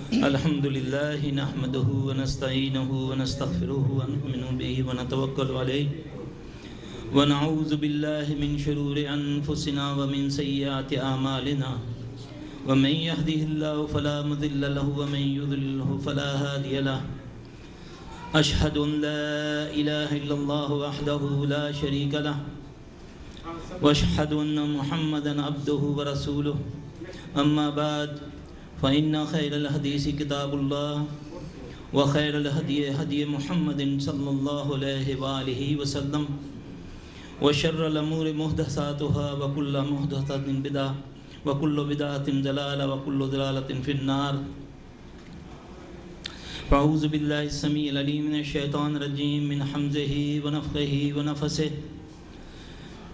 الحمد لله نحمده ونستعينه ونستغفره ونؤمن به ونتوكل عليه ونعوذ بالله من شرور أنفسنا ومن سيئات أعمالنا ومن يهده الله فلا مضل له ومن يضلله فلا هادي له أشهد أن لا إله إلا الله وحده لا شريك له وأشهد أن محمدا عبده ورسوله أما بعد فإن خير الحديث كتاب الله وخير الهدي هدي محمد صلى الله عليه وآله وسلم وشر الأمور محدثاتها وكل محدثة بدعة وكل بدعة ضلالة وكل ضلالة في النار. أعوذ بالله السميع العليم من الشيطان الرجيم من حمزه ونفخه ونفسه.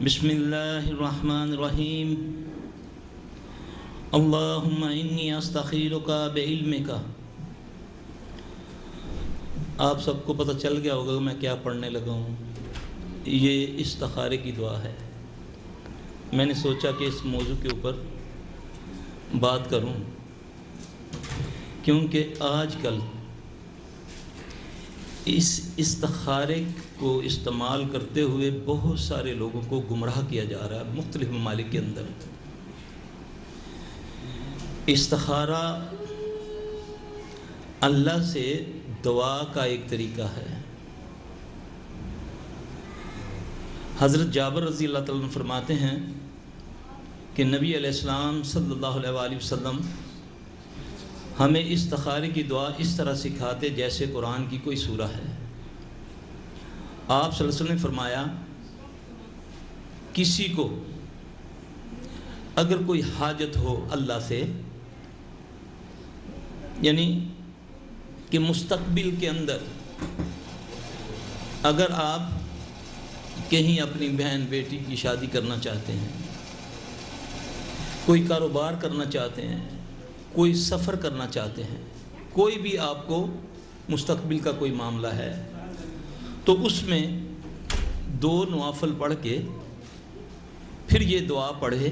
بسم الله الرحمن الرحيم. اللهم إني أستخيرك بعلمك. آپ سب کو پتہ چل گیا ہوگا میں کیا پڑھنے لگا ہوں. یہ استخارے کی دعا ہے. میں نے سوچا کہ اس موضوع کے اوپر بات کروں کیونکہ آج کل اس استخارے کو استعمال کرتے ہوئے بہت سارے لوگوں کو گمراہ کیا جا رہا ہے مختلف ممالک کے اندر. استخارہ اللہ سے دعا کا ایک طریقہ ہے. حضرت جابر رضی اللہ تعالیٰ عنہ فرماتے ہیں کہ نبی علیہ السلام صلی اللہ علیہ وآلہ وسلم ہمیں استخارے کی دعا اس طرح سکھاتے جیسے قرآن کی کوئی سورہ ہے. آپ صلی اللہ علیہ وسلم نے فرمایا کسی کو اگر کوئی حاجت ہو اللہ سے، یعنی کہ مستقبل کے اندر اگر آپ کہیں اپنی بہن بیٹی کی شادی کرنا چاہتے ہیں، کوئی کاروبار کرنا چاہتے ہیں، کوئی سفر کرنا چاہتے ہیں، کوئی بھی آپ کو مستقبل کا کوئی معاملہ ہے، تو اس میں 2 نوافل پڑھ کے پھر یہ دعا پڑھے.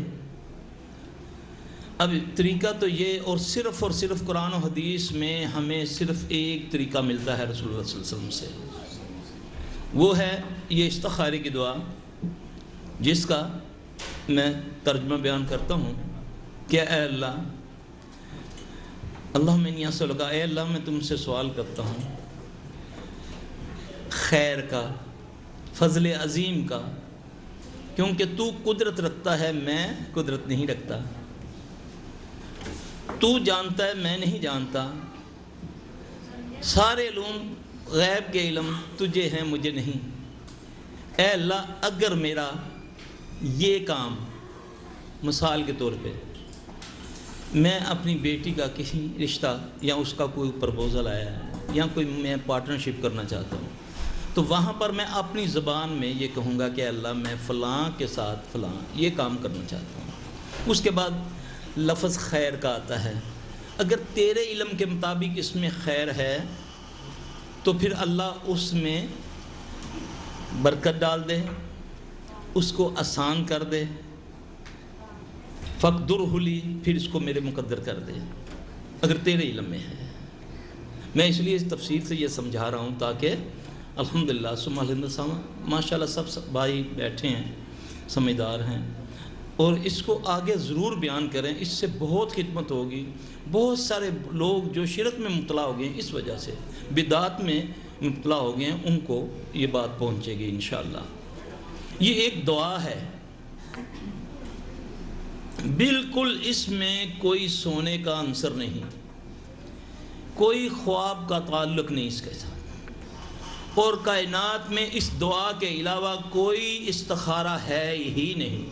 اب طریقہ تو یہ اور صرف قرآن و حدیث میں ہمیں صرف ایک طریقہ ملتا ہے رسول اللہ صلی اللہ علیہ وسلم سے. وہ ہے یہ استخارے کی دعا، جس کا میں ترجمہ بیان کرتا ہوں کہ اے اللہ، اللہم انی اسألک، اے اللہ میں تم سے سوال کرتا ہوں خیر کا، فضل عظیم کا، کیونکہ تو قدرت رکھتا ہے، میں قدرت نہیں رکھتا. تو جانتا ہے، میں نہیں جانتا. سارے علوم غیب کے علم تجھے ہیں، مجھے نہیں. اے اللہ، اگر میرا یہ کام، مثال کے طور پہ میں اپنی بیٹی کا کسی رشتہ یا اس کا کوئی پرپوزل آیا ہے یا کوئی میں پارٹنرشپ کرنا چاہتا ہوں، تو وہاں پر میں اپنی زبان میں یہ کہوں گا کہ اے اللہ میں فلاں کے ساتھ فلاں یہ کام کرنا چاہتا ہوں. اس کے بعد لفظ خیر کا آتا ہے. اگر تیرے علم کے مطابق اس میں خیر ہے تو پھر اللہ اس میں برکت ڈال دے، اس کو آسان کر دے. فقدرہ لی، پھر اس کو میرے مقدر کر دے اگر تیرے علم میں ہے. میں اس لیے اس تفسیر سے یہ سمجھا رہا ہوں تاکہ الحمدللہ ثم الحمدللہ ماشاءاللہ سب بھائی بیٹھے ہیں، سمجھدار ہیں، اور اس کو آگے ضرور بیان کریں. اس سے بہت خدمت ہوگی. بہت سارے لوگ جو شرک میں مبتلا ہو گئے ہیں، اس وجہ سے بدعات میں مبتلا ہو گئے ہیں، ان کو یہ بات پہنچے گی انشاءاللہ. یہ ایک دعا ہے، بالکل اس میں کوئی سونے کا عنصر نہیں، کوئی خواب کا تعلق نہیں اس کے ساتھ. اور کائنات میں اس دعا کے علاوہ کوئی استخارہ ہے ہی نہیں.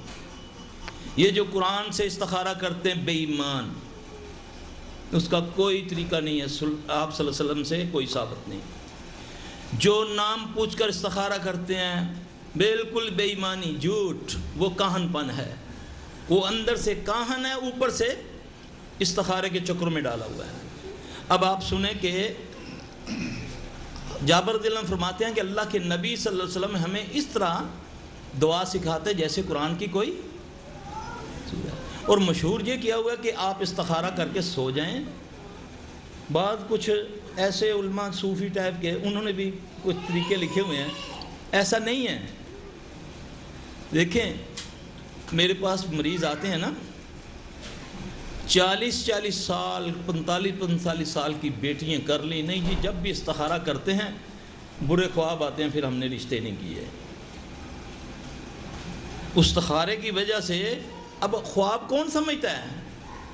یہ جو قرآن سے استخارہ کرتے ہیں بے ایمان، اس کا کوئی طریقہ نہیں ہے. آپ صلی اللہ علیہ وسلم سے کوئی ثابت نہیں. جو نام پوچھ کر استخارہ کرتے ہیں بالکل بے ایمانی، جھوٹ، وہ کاہن پن ہے. وہ اندر سے کاہن ہے، اوپر سے استخارے کے چکروں میں ڈالا ہوا ہے. اب آپ سنیں کہ جابر رضی اللہ عنہ فرماتے ہیں کہ اللہ کے نبی صلی اللہ علیہ وسلم ہمیں اس طرح دعا سکھاتے جیسے قرآن کی کوئی. اور مشہور یہ کیا ہوا ہے کہ آپ استخارہ کر کے سو جائیں، بعض کچھ ایسے علماء صوفی ٹائپ کے انہوں نے بھی کچھ طریقے لکھے ہوئے ہیں، ایسا نہیں ہے۔ دیکھیں میرے پاس مریض آتے ہیں نا 40 سال 45 سال کی بیٹیاں کر لی، نہیں جی جب بھی استخارہ کرتے ہیں برے خواب آتے ہیں، پھر ہم نے رشتے نہیں کیے۔ استخارے کی وجہ سے اب خواب کون سمجھتا ہے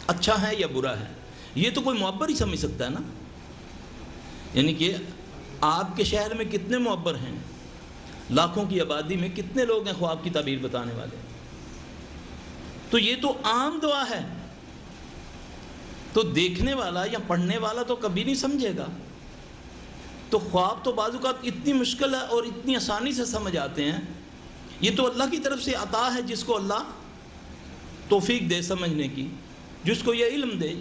اچھا ہے یا برا ہے؟ یہ تو کوئی معبر ہی سمجھ سکتا ہے نا۔ یعنی کہ آپ کے شہر میں کتنے معبر ہیں، لاکھوں کی آبادی میں کتنے لوگ ہیں خواب کی تعبیر بتانے والے؟ تو یہ تو عام دعا ہے، تو دیکھنے والا یا پڑھنے والا تو کبھی نہیں سمجھے گا۔ تو خواب تو بعض اوقات اتنی مشکل ہے اور اتنی آسانی سے سمجھ آتے ہیں، یہ تو اللہ کی طرف سے عطا ہے، جس کو اللہ توفیق دے سمجھنے کی، جس کو یہ علم دے۔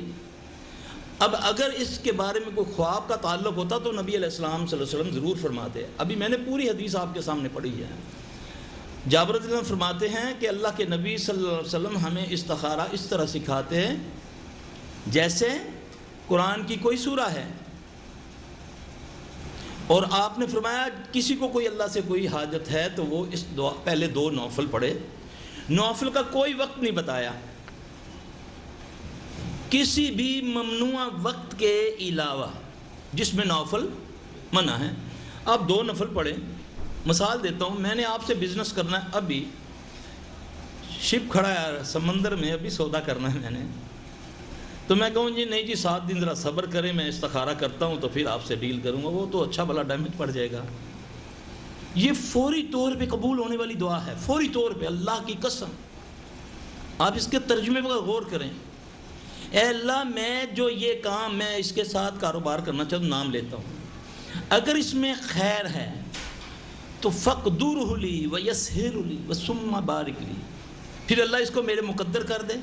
اب اگر اس کے بارے میں کوئی خواب کا تعلق ہوتا تو نبی علیہ السلام صلی اللہ علیہ وسلم ضرور فرماتے۔ ابھی میں نے پوری حدیث آپ کے سامنے پڑھی ہے۔ جابر رضی اللہ عنہ فرماتے ہیں کہ اللہ کے نبی صلی اللہ علیہ وسلم ہمیں استخارہ اس طرح سکھاتے ہیں جیسے قرآن کی کوئی سورہ ہے، اور آپ نے فرمایا کسی کو کوئی اللہ سے کوئی حاجت ہے تو وہ اس دعا پہلے 2 نوافل پڑھے۔ نوافل کا کوئی وقت نہیں بتایا، کسی بھی ممنوع وقت کے علاوہ جس میں نوافل منع ہے۔ آپ 2 نفل پڑھیں۔ مثال دیتا ہوں، میں نے آپ سے بزنس کرنا ہے، ابھی شپ کھڑا ہے سمندر میں، ابھی سودا کرنا ہے میں نے، تو میں کہوں جی نہیں جی 7 دن ذرا صبر کریں، میں استخارہ کرتا ہوں تو پھر آپ سے ڈیل کروں گا، وہ تو اچھا بھلا ڈیمیج پڑ جائے گا۔ یہ فوری طور پہ قبول ہونے والی دعا ہے، فوری طور پہ، اللہ کی قسم۔ آپ اس کے ترجمے پر غور کریں، اے اللہ میں جو یہ کام میں اس کے ساتھ کاروبار کرنا چاہتا ہوں، نام لیتا ہوں، اگر اس میں خیر ہے تو فقدرہ لی ویسہر لی وثم بارک لی، پھر اللہ اس کو میرے مقدر کر دے،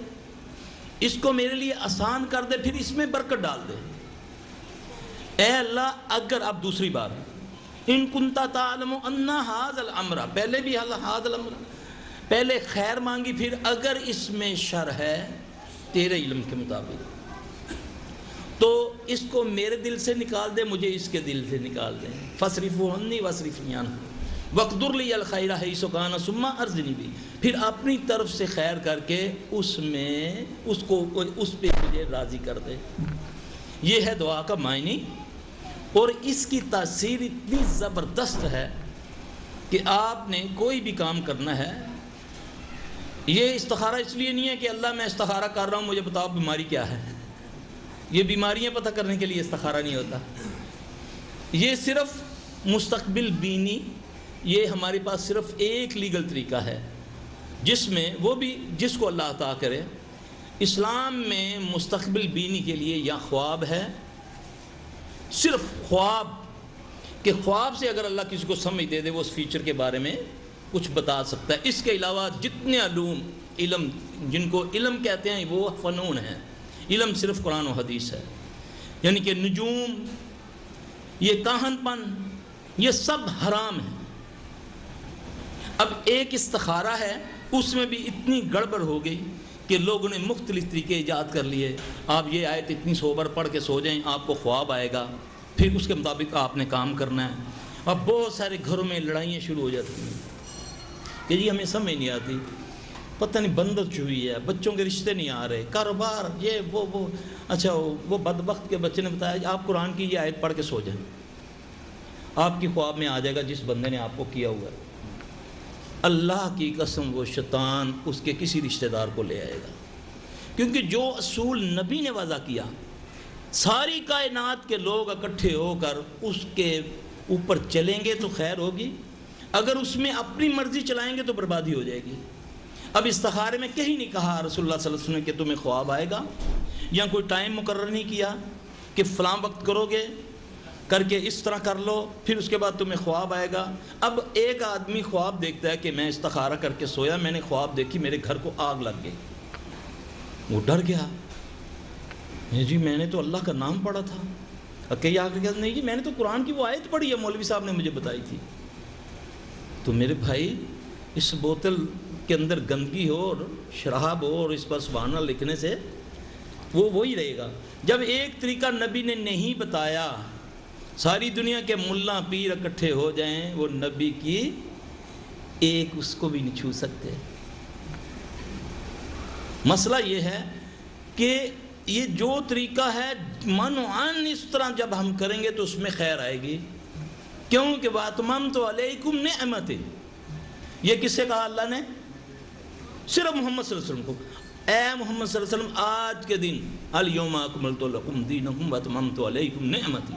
اس کو میرے لیے آسان کر دے، پھر اس میں برکت ڈال دے۔ اے اللہ اگر، اب دوسری بات، ان کنت تعلم ان ھذا الامر، پہلے بھی ھذا الامر، پہلے خیر مانگی، پھر اگر اس میں شر ہے تیرے علم کے مطابق تو اس کو میرے دل سے نکال دے، مجھے اس کے دل سے نکال دے۔ فاصرفہ عنی واصرفنی عنہ واقدر لی الخیر حیث کان ثم ارزقنی بہ، پھر اپنی طرف سے خیر کر کے اس میں اس پہ مجھے راضی کر دے۔ یہ ہے دعا کا معنی، اور اس کی تاثیر اتنی زبردست ہے کہ آپ نے کوئی بھی کام کرنا ہے، یہ استخارہ اس لیے نہیں ہے کہ اللہ میں استخارہ کر رہا ہوں مجھے بتاؤ بیماری کیا ہے، یہ بیماریاں پتہ کرنے کے لیے استخارہ نہیں ہوتا، یہ صرف مستقبل بینی، یہ ہمارے پاس صرف ایک لیگل طریقہ ہے جس میں وہ بھی جس کو اللہ عطا کرے۔ اسلام میں مستقبل بینی کے لیے یا خواب ہے، صرف خواب، کہ خواب سے اگر اللہ کسی کو سمجھ دے وہ اس فیچر کے بارے میں کچھ بتا سکتا ہے۔ اس کے علاوہ جتنے علم جن کو علم کہتے ہیں وہ فنون ہیں، علم صرف قرآن و حدیث ہے، یعنی کہ نجوم، یہ کاہن پن، یہ سب حرام ہے۔ اب ایک استخارہ ہے، اس میں بھی اتنی گڑبڑ ہو گئی کہ لوگوں نے مختلف طریقے ایجاد کر لیے۔ آپ یہ آیت اتنی سوبر پڑھ کے سو جائیں، آپ کو خواب آئے گا، پھر اس کے مطابق آپ نے کام کرنا ہے۔ اب بہت سارے گھروں میں لڑائیاں شروع ہو جاتی ہیں کہ جی ہمیں سمجھ نہیں آتی، پتہ نہیں بندش ہوئی ہے، بچوں کے رشتے نہیں آ رہے، کاروبار یہ وہ اچھا وہ بدبخت کے بچے نے بتایا آپ قرآن کی یہ آیت پڑھ کے سو جائیں، آپ کی خواب میں آ جائے گا جس بندے نے آپ کو کیا ہوا ہے۔ اللہ کی قسم وہ شیطان اس کے کسی رشتہ دار کو لے آئے گا، کیونکہ جو اصول نبی نے وضع کیا، ساری کائنات کے لوگ اکٹھے ہو کر اس کے اوپر چلیں گے تو خیر ہوگی، اگر اس میں اپنی مرضی چلائیں گے تو بربادی ہو جائے گی۔ اب استخارے میں کہیں نہیں کہا رسول اللہ صلی اللہ علیہ وسلم کہ تمہیں خواب آئے گا، یا کوئی ٹائم مقرر نہیں کیا کہ فلاں وقت کرو گے، کر کے اس طرح کر لو پھر اس کے بعد تمہیں خواب آئے گا۔ اب ایک آدمی خواب دیکھتا ہے کہ میں استخارہ کر کے سویا، میں نے خواب دیکھی میرے گھر کو آگ لگ گئی، وہ ڈر گیا، جی میں نے تو اللہ کا نام پڑھا تھا، کئی آ کے کہتے نہیں جی میں نے تو قرآن کی وہ آیت پڑھی ہے، مولوی صاحب نے مجھے بتائی تھی۔ تو میرے بھائی اس بوتل کے اندر گندگی ہو اور شراب ہو اور اس پر سبحان اللہ لکھنے سے وہ وہی رہے گا۔ جب ایک طریقہ نبی نے نہیں بتایا، ساری دنیا کے ملا پیر اکٹھے ہو جائیں، وہ نبی کی ایک اس کو بھی نہیں چھو سکتے۔ مسئلہ یہ ہے کہ یہ جو طریقہ ہے منعن، اس طرح جب ہم کریں گے تو اس میں خیر آئے گی۔ کیونکہ وَأَتْمَمْتُ عَلَيْكُمْ نِعْمَتِي، یہ کس سے کہا اللہ نے؟ صرف محمد صلی اللہ علیہ وسلم کو۔ اے محمد صلی اللہ علیہ وسلم، آج کے دن الْيَوْمَ أَكْمَلْتُ لَكُمْ دِينَكُمْ وَأَتْمَمْتُ عَلَيْكُمْ نِعْمَتِي،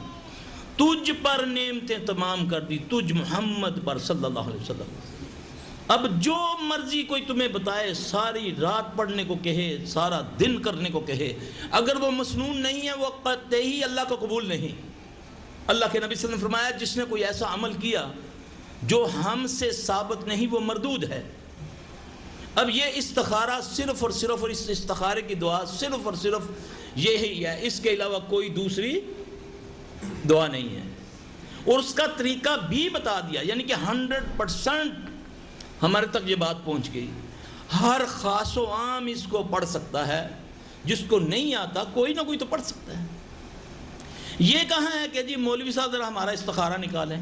تجھ پر نعمتیں تمام کر دی، تجھ محمد پر صلی اللہ علیہ وسلم۔ اب جو مرضی کوئی تمہیں بتائے، ساری رات پڑھنے کو کہے، سارا دن کرنے کو کہے، اگر وہ مسنون نہیں ہے وہ قطعی اللہ کو قبول نہیں۔ اللہ کے نبی صلی اللہ علیہ وسلم نے فرمایا جس نے کوئی ایسا عمل کیا جو ہم سے ثابت نہیں وہ مردود ہے۔ اب یہ استخارہ صرف اور صرف، اور اس استخارے کی دعا صرف اور صرف یہی ہے، اس کے علاوہ کوئی دوسری دعا نہیں ہے۔ اور اس کا طریقہ بھی بتا دیا، یعنی کہ 100% ہمارے تک یہ بات پہنچ گئی۔ ہر خاص و عام اس کو پڑھ سکتا ہے، جس کو نہیں آتا کوئی نہ کوئی تو پڑھ سکتا ہے۔ یہ کہاں ہے کہ جی مولوی صاحب ذرا ہمارا استخارہ نکالیں،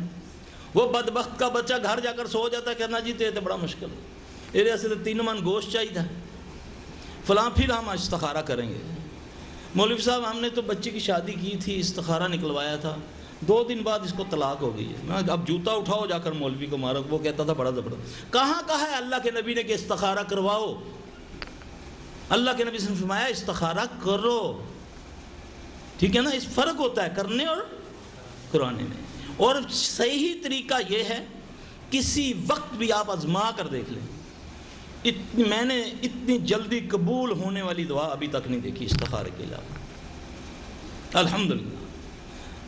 وہ بدبخت کا بچہ گھر جا کر سو جاتا ہے، کہنا جی تے بڑا مشکل ہے، میرے اصل 3 من گوشت چاہیے تھا فلاں، پھر ہم استخارہ کریں گے۔ مولوی صاحب ہم نے تو بچے کی شادی کی تھی، استخارہ نکلوایا تھا، 2 دن بعد اس کو طلاق ہو گئی ہے، میں اب جوتا اٹھاؤ جا کر مولوی کو مارو، وہ کہتا تھا بڑا زبردست۔ کہاں کہا ہے اللہ کے نبی نے کہ استخارہ کرواؤ؟ اللہ کے نبی نے فرمایا استخارہ کرو، ٹھیک ہے نا؟ اس فرق ہوتا ہے کرنے اور کرانے میں۔ اور صحیح طریقہ یہ ہے کسی وقت بھی آپ آزما کر دیکھ لیں، میں نے اتنی جلدی قبول ہونے والی دعا ابھی تک نہیں دیکھی استخارے کے علاوہ۔ الحمدللہ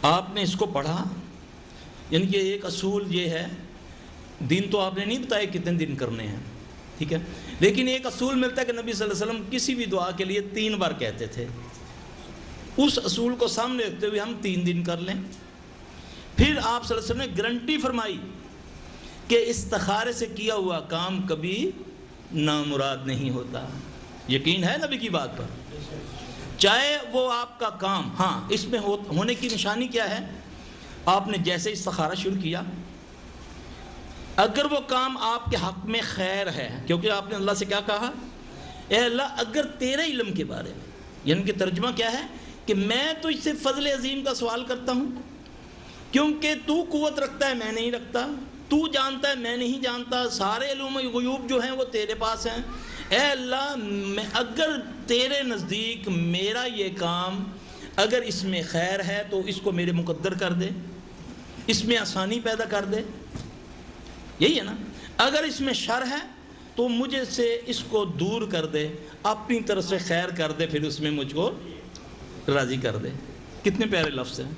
آپ نے اس کو پڑھا، یعنی کہ ایک اصول یہ ہے، دن تو آپ نے نہیں بتایا کتنے دن کرنے ہیں، ٹھیک ہے، لیکن ایک اصول ملتا ہے کہ نبی صلی اللہ علیہ وسلم کسی بھی دعا کے لیے 3 بار کہتے تھے۔ اس اصول کو سامنے رکھتے ہوئے ہم 3 دن کر لیں۔ پھر آپ صلی اللہ علیہ وسلم نے گارنٹی فرمائی کہ استخارے سے کیا ہوا کام کبھی نامراد نہیں ہوتا۔ یقین ہے نبی کی بات پر، چاہے وہ آپ کا کام، ہاں اس میں ہونے کی نشانی کیا ہے؟ آپ نے جیسے استخارہ شروع کیا، اگر وہ کام آپ کے حق میں خیر ہے، کیونکہ آپ نے اللہ سے کیا کہا؟ اے اللہ اگر تیرے علم کے بارے میں، یعنی کہ ترجمہ کیا ہے کہ میں تو اس سے فضل عظیم کا سوال کرتا ہوں، کیونکہ تو قوت رکھتا ہے میں نہیں رکھتا، تو جانتا ہے میں نہیں جانتا، سارے علوم غیوب جو ہیں وہ تیرے پاس ہیں۔ اے اللہ میں اگر تیرے نزدیک میرا یہ کام اگر اس میں خیر ہے تو اس کو میرے مقدر کر دے، اس میں آسانی پیدا کر دے، یہی ہے نا؟ اگر اس میں شر ہے تو مجھے سے اس کو دور کر دے، اپنی طرف سے خیر کر دے، پھر اس میں مجھ کو راضی کر دے۔ کتنے پیارے لفظ ہیں،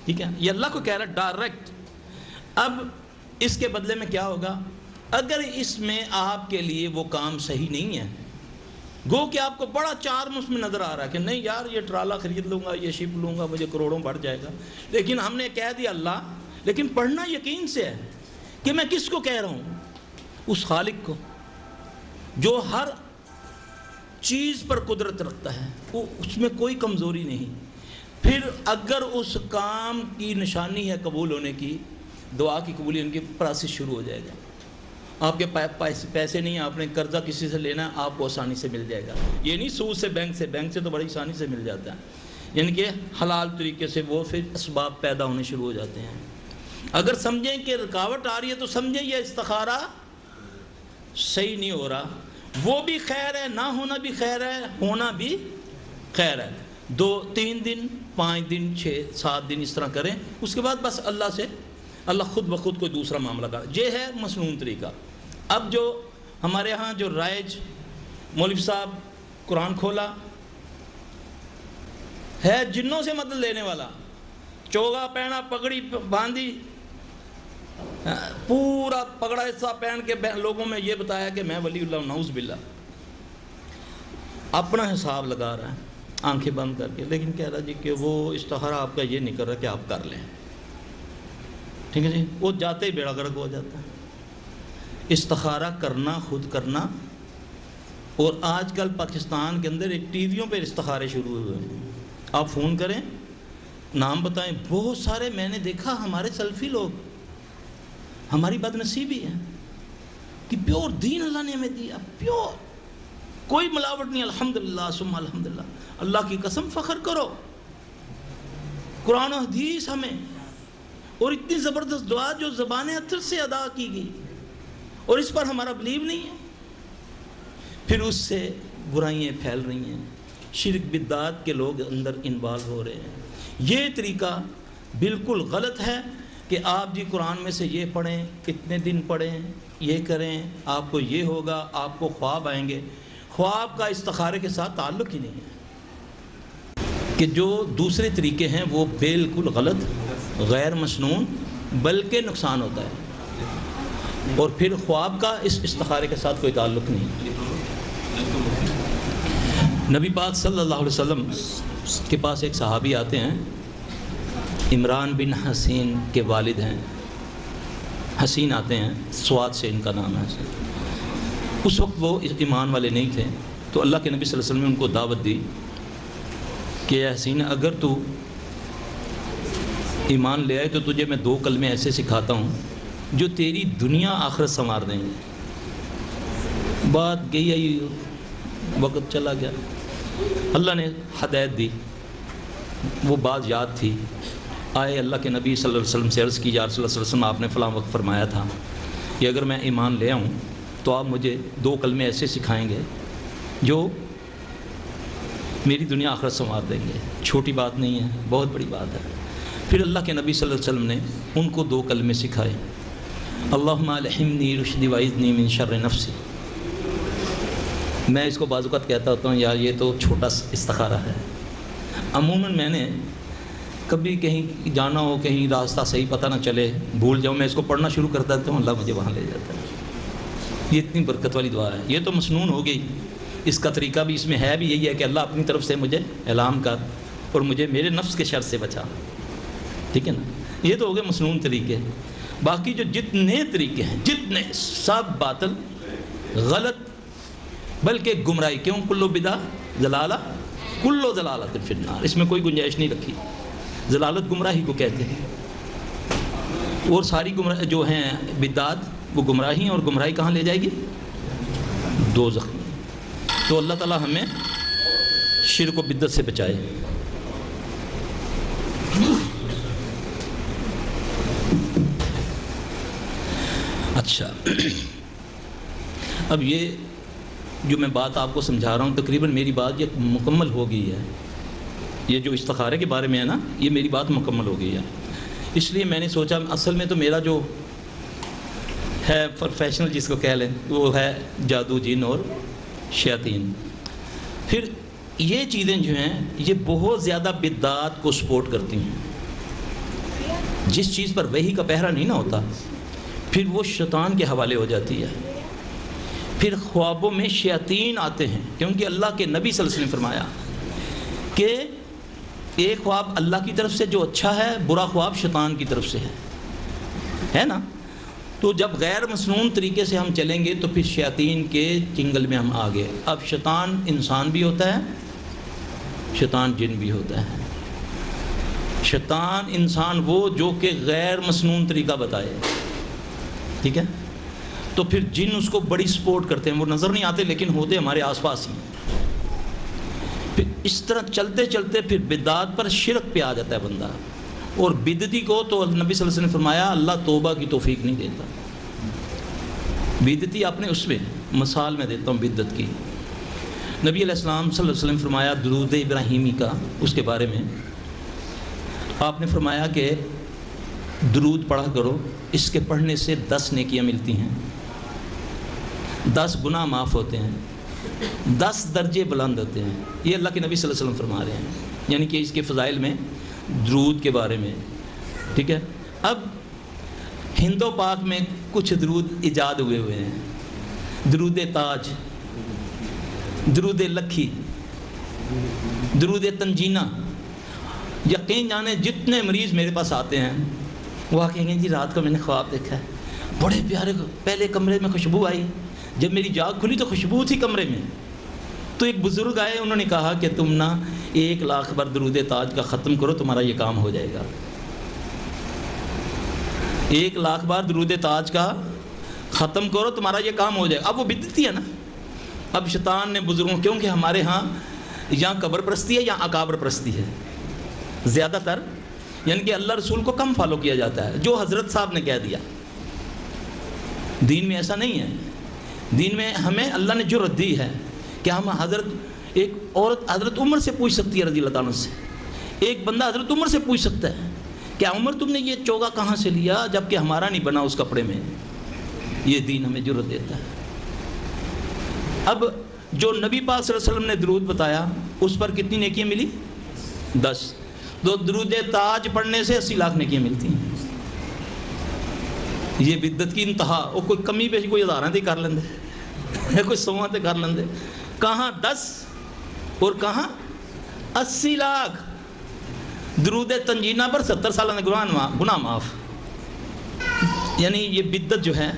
ٹھیک ہے؟ یہ اللہ کو کہہ رہا ہے ڈائریکٹ۔ اب اس کے بدلے میں کیا ہوگا؟ اگر اس میں آپ کے لیے وہ کام صحیح نہیں ہے، گو کہ آپ کو بڑا چارم اس میں نظر آ رہا ہے کہ نہیں یار یہ ٹرالا خرید لوں گا، یہ شپ لوں گا، مجھے کروڑوں بڑھ جائے گا، لیکن ہم نے کہہ دیا اللہ، لیکن پڑھنا یقین سے ہے کہ میں کس کو کہہ رہا ہوں؟ اس خالق کو جو ہر چیز پر قدرت رکھتا ہے، وہ اس میں کوئی کمزوری نہیں۔ پھر اگر اس کام کی نشانی ہے قبول ہونے کی، دعا کی قبولیت، ان کی پروسیس شروع ہو جائے گا۔ آپ کے پیسے نہیں، آپ نے قرضہ کسی سے لینا ہے، آپ کو آسانی سے مل جائے گا۔ یہ نہیں سود سے، بینک سے تو بڑی آسانی سے مل جاتا ہے، یعنی کہ حلال طریقے سے وہ پھر اسباب پیدا ہونے شروع ہو جاتے ہیں۔ اگر سمجھیں کہ رکاوٹ آ رہی ہے تو سمجھیں یہ استخارہ صحیح نہیں ہو رہا، وہ بھی خیر ہے، نہ ہونا بھی خیر ہے، ہونا بھی خیر ہے۔ 2 3 دن 5 دن 6 7 دن اس طرح کریں، اس کے بعد بس اللہ سے، اللہ خود بخود کوئی دوسرا معاملہ کر۔ یہ ہے مسنون طریقہ۔ اب جو ہمارے ہاں جو رائج مولوی صاحب قرآن کھولا ہے، جنوں سے مدد لینے والا، چوگا پہنا، پگڑی باندھی، پورا پگڑا حصہ پہن کے لوگوں میں یہ بتایا کہ میں ولی اللہ، نعوذ باللہ، اپنا حساب لگا رہا ہے آنکھیں بند کر کے، لیکن کہہ رہا جی کہ وہ استخارہ آپ کا یہ نہیں کر رہا کہ آپ کر لیں، ٹھیک ہے جی؟ وہ جاتے ہی بیڑا گرک ہو جاتا ہے۔ استخارہ کرنا، خود کرنا اور آج کل پاکستان کے اندر ایک ٹی ویوں پہ استخارے شروع ہوئے ہیں. آپ فون کریں، نام بتائیں، بہت سارے میں نے دیکھا ہمارے سلفی لوگ. ہماری بد نصیبی ہے کہ پیور دین اللہ نے ہمیں دیا، پیور، کوئی ملاوٹ نہیں. الحمدللہ ثم الحمدللہ، اللہ کی قسم فخر کرو. قرآن و حدیث ہمیں، اور اتنی زبردست دعا جو زبان اطہر سے ادا کی گئی، اور اس پر ہمارا بلیو نہیں ہے. پھر اس سے برائیاں پھیل رہی ہیں، شرک بدعات کے لوگ اندر انوالو ہو رہے ہیں. یہ طریقہ بالکل غلط ہے کہ آپ جی قرآن میں سے یہ پڑھیں، اتنے دن پڑھیں، یہ کریں، آپ کو یہ ہوگا، آپ کو خواب آئیں گے. خواب کا استخارے کے ساتھ تعلق ہی نہیں ہے. کہ جو دوسرے طریقے ہیں وہ بالکل غلط، غیر مسنون، بلکہ نقصان ہوتا ہے. اور پھر خواب کا اس استخارے کے ساتھ کوئی تعلق نہیں. نبی پاک صلی اللہ علیہ وسلم کے پاس ایک صحابی آتے ہیں، عمران بن حسین کے والد ہیں. حسین آتے ہیں، سواد سے ان کا نام ہے. اس وقت وہ ایمان والے نہیں تھے، تو اللہ کے نبی صلی اللہ علیہ وسلم نے ان کو دعوت دی کہ اے حسین، اگر تو ایمان لے آئے تو تجھے میں 2 کلمے ایسے سکھاتا ہوں جو تیری دنیا آخرت سنوار دیں گے. بات گئی آئی، وقت چلا گیا، اللہ نے ہدایت دی، وہ بات یاد تھی. آئے اللہ کے نبی صلی اللہ علیہ وسلم سے عرض کی، یا رسول اللہ صلی اللہ علیہ وسلم، آپ نے فلاں وقت فرمایا تھا کہ اگر میں ایمان لے آؤں تو آپ مجھے 2 کلمے ایسے سکھائیں گے جو میری دنیا آخرت سنوار دیں گے. چھوٹی بات نہیں ہے، بہت بڑی بات ہے. پھر اللہ کے نبی صلی اللہ علیہ وسلم نے ان کو 2 کلمے سکھائے. اللہم الہمنی رشدی وعذنی من شر نفسی. میں اس کو بعض اوقات کہتا ہوتا ہوں یار یہ تو چھوٹا استخارہ ہے. عموماً میں نے کبھی کہیں جانا ہو، کہیں راستہ صحیح پتہ نہ چلے، بھول جاؤں، میں اس کو پڑھنا شروع کر دیتا ہوں، اللہ مجھے وہاں لے جاتا ہے. یہ اتنی برکت والی دعا ہے. یہ تو مسنون ہو گئی. اس کا طریقہ بھی اس میں ہے بھی یہی ہے کہ اللہ اپنی طرف سے مجھے اعلام کر اور مجھے میرے نفس کے شر سے بچا. ٹھیک ہے نا؟ یہ تو ہو گئے مسنون طریقے. باقی جو جتنے طریقے ہیں، جتنے، سب باطل، غلط، بلکہ گمراہی. کیوں؟ کلو بدعہ ضلالہ، کلو ضلالۃ فی النار. اس میں کوئی گنجائش نہیں رکھی. ضلالت گمراہی کو کہتے ہیں، اور ساری گمراہ جو ہیں بدعات وہ گمراہی ہیں، اور گمراہی کہاں لے جائے گی؟ دوزخ میں. تو اللہ تعالی ہمیں شرک و بدعت سے بچائے. اچھا، اب یہ جو میں بات آپ کو سمجھا رہا ہوں، تقریباً میری بات یہ مکمل ہو گئی ہے. یہ جو استخارے کے بارے میں ہے نا، یہ میری بات مکمل ہو گئی ہے. اس لیے میں نے سوچا، اصل میں تو میرا جو ہے پروفیشنل جس کو کہہ لیں، وہ ہے جادو، جن اور شیاطین. پھر یہ چیزیں جو ہیں یہ بہت زیادہ بدعات کو سپورٹ کرتی ہیں. جس چیز پر وحی کا پہرا نہیں نہ ہوتا، پھر وہ شیطان کے حوالے ہو جاتی ہے. پھر خوابوں میں شیاطین آتے ہیں، کیونکہ اللہ کے نبی صلی اللہ علیہ وسلم نے فرمایا کہ ایک خواب اللہ کی طرف سے جو اچھا ہے، برا خواب شیطان کی طرف سے ہے نا. تو جب غیر مسنون طریقے سے ہم چلیں گے تو پھر شیاطین کے چنگل میں ہم آ گئے. اب شیطان انسان بھی ہوتا ہے، شیطان جن بھی ہوتا ہے. شیطان انسان وہ جو کہ غیر مسنون طریقہ بتائے. ٹھیک ہے؟ تو پھر جن اس کو بڑی سپورٹ کرتے ہیں. وہ نظر نہیں آتے لیکن ہوتے ہمارے آس پاس ہی. پھر اس طرح چلتے چلتے پھر بدعات پر، شرک پہ آ جاتا ہے بندہ. اور بدعتی کو تو نبی صلی اللہ علیہ وسلم نے فرمایا اللہ توبہ کی توفیق نہیں دیتا. بدعتی اپنے اس میں مثال میں دیتا ہوں بدعت کی. نبی علیہ السلام صلی اللہ علیہ وسلم فرمایا درود ابراہیمی کا، اس کے بارے میں آپ نے فرمایا کہ درود پڑھا کرو، اس کے پڑھنے سے 10 نیکیاں ملتی ہیں، 10 گناہ معاف ہوتے ہیں، 10 درجے بلند ہوتے ہیں. یہ اللہ کے نبی صلی اللہ علیہ وسلم فرما رہے ہیں، یعنی کہ اس کے فضائل میں درود کے بارے میں. ٹھیک ہے؟ اب ہند و پاک میں کچھ درود ایجاد ہوئے ہیں. درود تاج، درود لکھی، درود تنجینہ. یقین جانے جتنے مریض میرے پاس آتے ہیں وہ آ کہیں گے جی رات کو میں نے خواب دیکھا ہے، بڑے پیارے، پہلے کمرے میں خوشبو آئی، جب میری جاگ کھلی تو خوشبو تھی کمرے میں، تو ایک بزرگ آئے, انہوں نے کہا کہ تم نا 1,00,000 بار درود تاج کا ختم کرو, تمہارا یہ کام ہو جائے گا. 1,00,000 بار درود تاج کا ختم کرو, تمہارا یہ کام ہو جائے گا. اب وہ بدعتی ہے نا. اب شیطان نے بزرگوں, کیونکہ ہمارے ہاں یا قبر پرستی ہے یا اکابر پرستی ہے زیادہ تر, یعنی کہ اللہ رسول کو کم فالو کیا جاتا ہے, جو حضرت صاحب نے کہہ دیا. دین میں ایسا نہیں ہے. دین میں ہمیں اللہ نے جرأت دی ہے کہ ہم ایک عورت حضرت عمر سے پوچھ سکتی ہے رضی اللہ تعالیٰ سے, ایک بندہ حضرت عمر سے پوچھ سکتا ہے کہ عمر تم نے یہ چوگا کہاں سے لیا جبکہ ہمارا نہیں بنا اس کپڑے میں. یہ دین ہمیں جرأت دیتا ہے. اب جو نبی پاک صلی اللہ علیہ وسلم نے درود بتایا اس پر کتنی نیکیاں ملی؟ 10. تو درود تاج پڑھنے سے 80,00,000 نیکیاں ملتی ہیں. یہ بدعت کی انتہا. اور کوئی کمی پیشی کوئی 1000 تے کر لیندے, کوئی 100 تے کر لیندے. کہاں 10 اور کہاں 80,00,000. درود تنجینہ پر 70 سالہ نے گناہ معاف. یعنی یہ بدعت جو ہے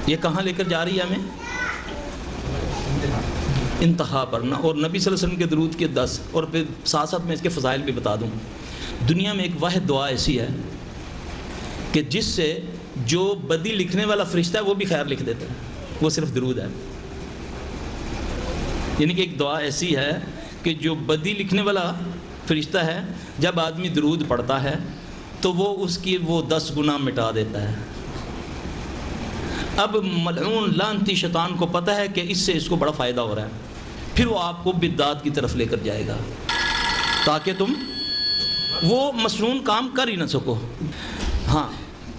یہ کہاں لے کر جا رہی ہے ہمیں؟ انتہا پر نا. اور نبی صلی اللہ علیہ وسلم کے درود کے 10. اور پھر ساتھ ساتھ میں اس کے فضائل بھی بتا دوں. دنیا میں ایک واحد دعا ایسی ہے کہ جس سے جو بدی لکھنے والا فرشتہ ہے وہ بھی خیر لکھ دیتا ہے, وہ صرف درود ہے. یعنی کہ ایک دعا ایسی ہے کہ جو بدی لکھنے والا فرشتہ ہے جب آدمی درود پڑھتا ہے تو وہ اس کی وہ 10 گناہ مٹا دیتا ہے. اب ملعون لعنتی شیطان کو پتہ ہے کہ اس سے اس کو بڑا فائدہ ہو رہا ہے, پھر وہ آپ کو بدعات کی طرف لے کر جائے گا تاکہ تم وہ مسنون کام کر ہی نہ سکو. ہاں,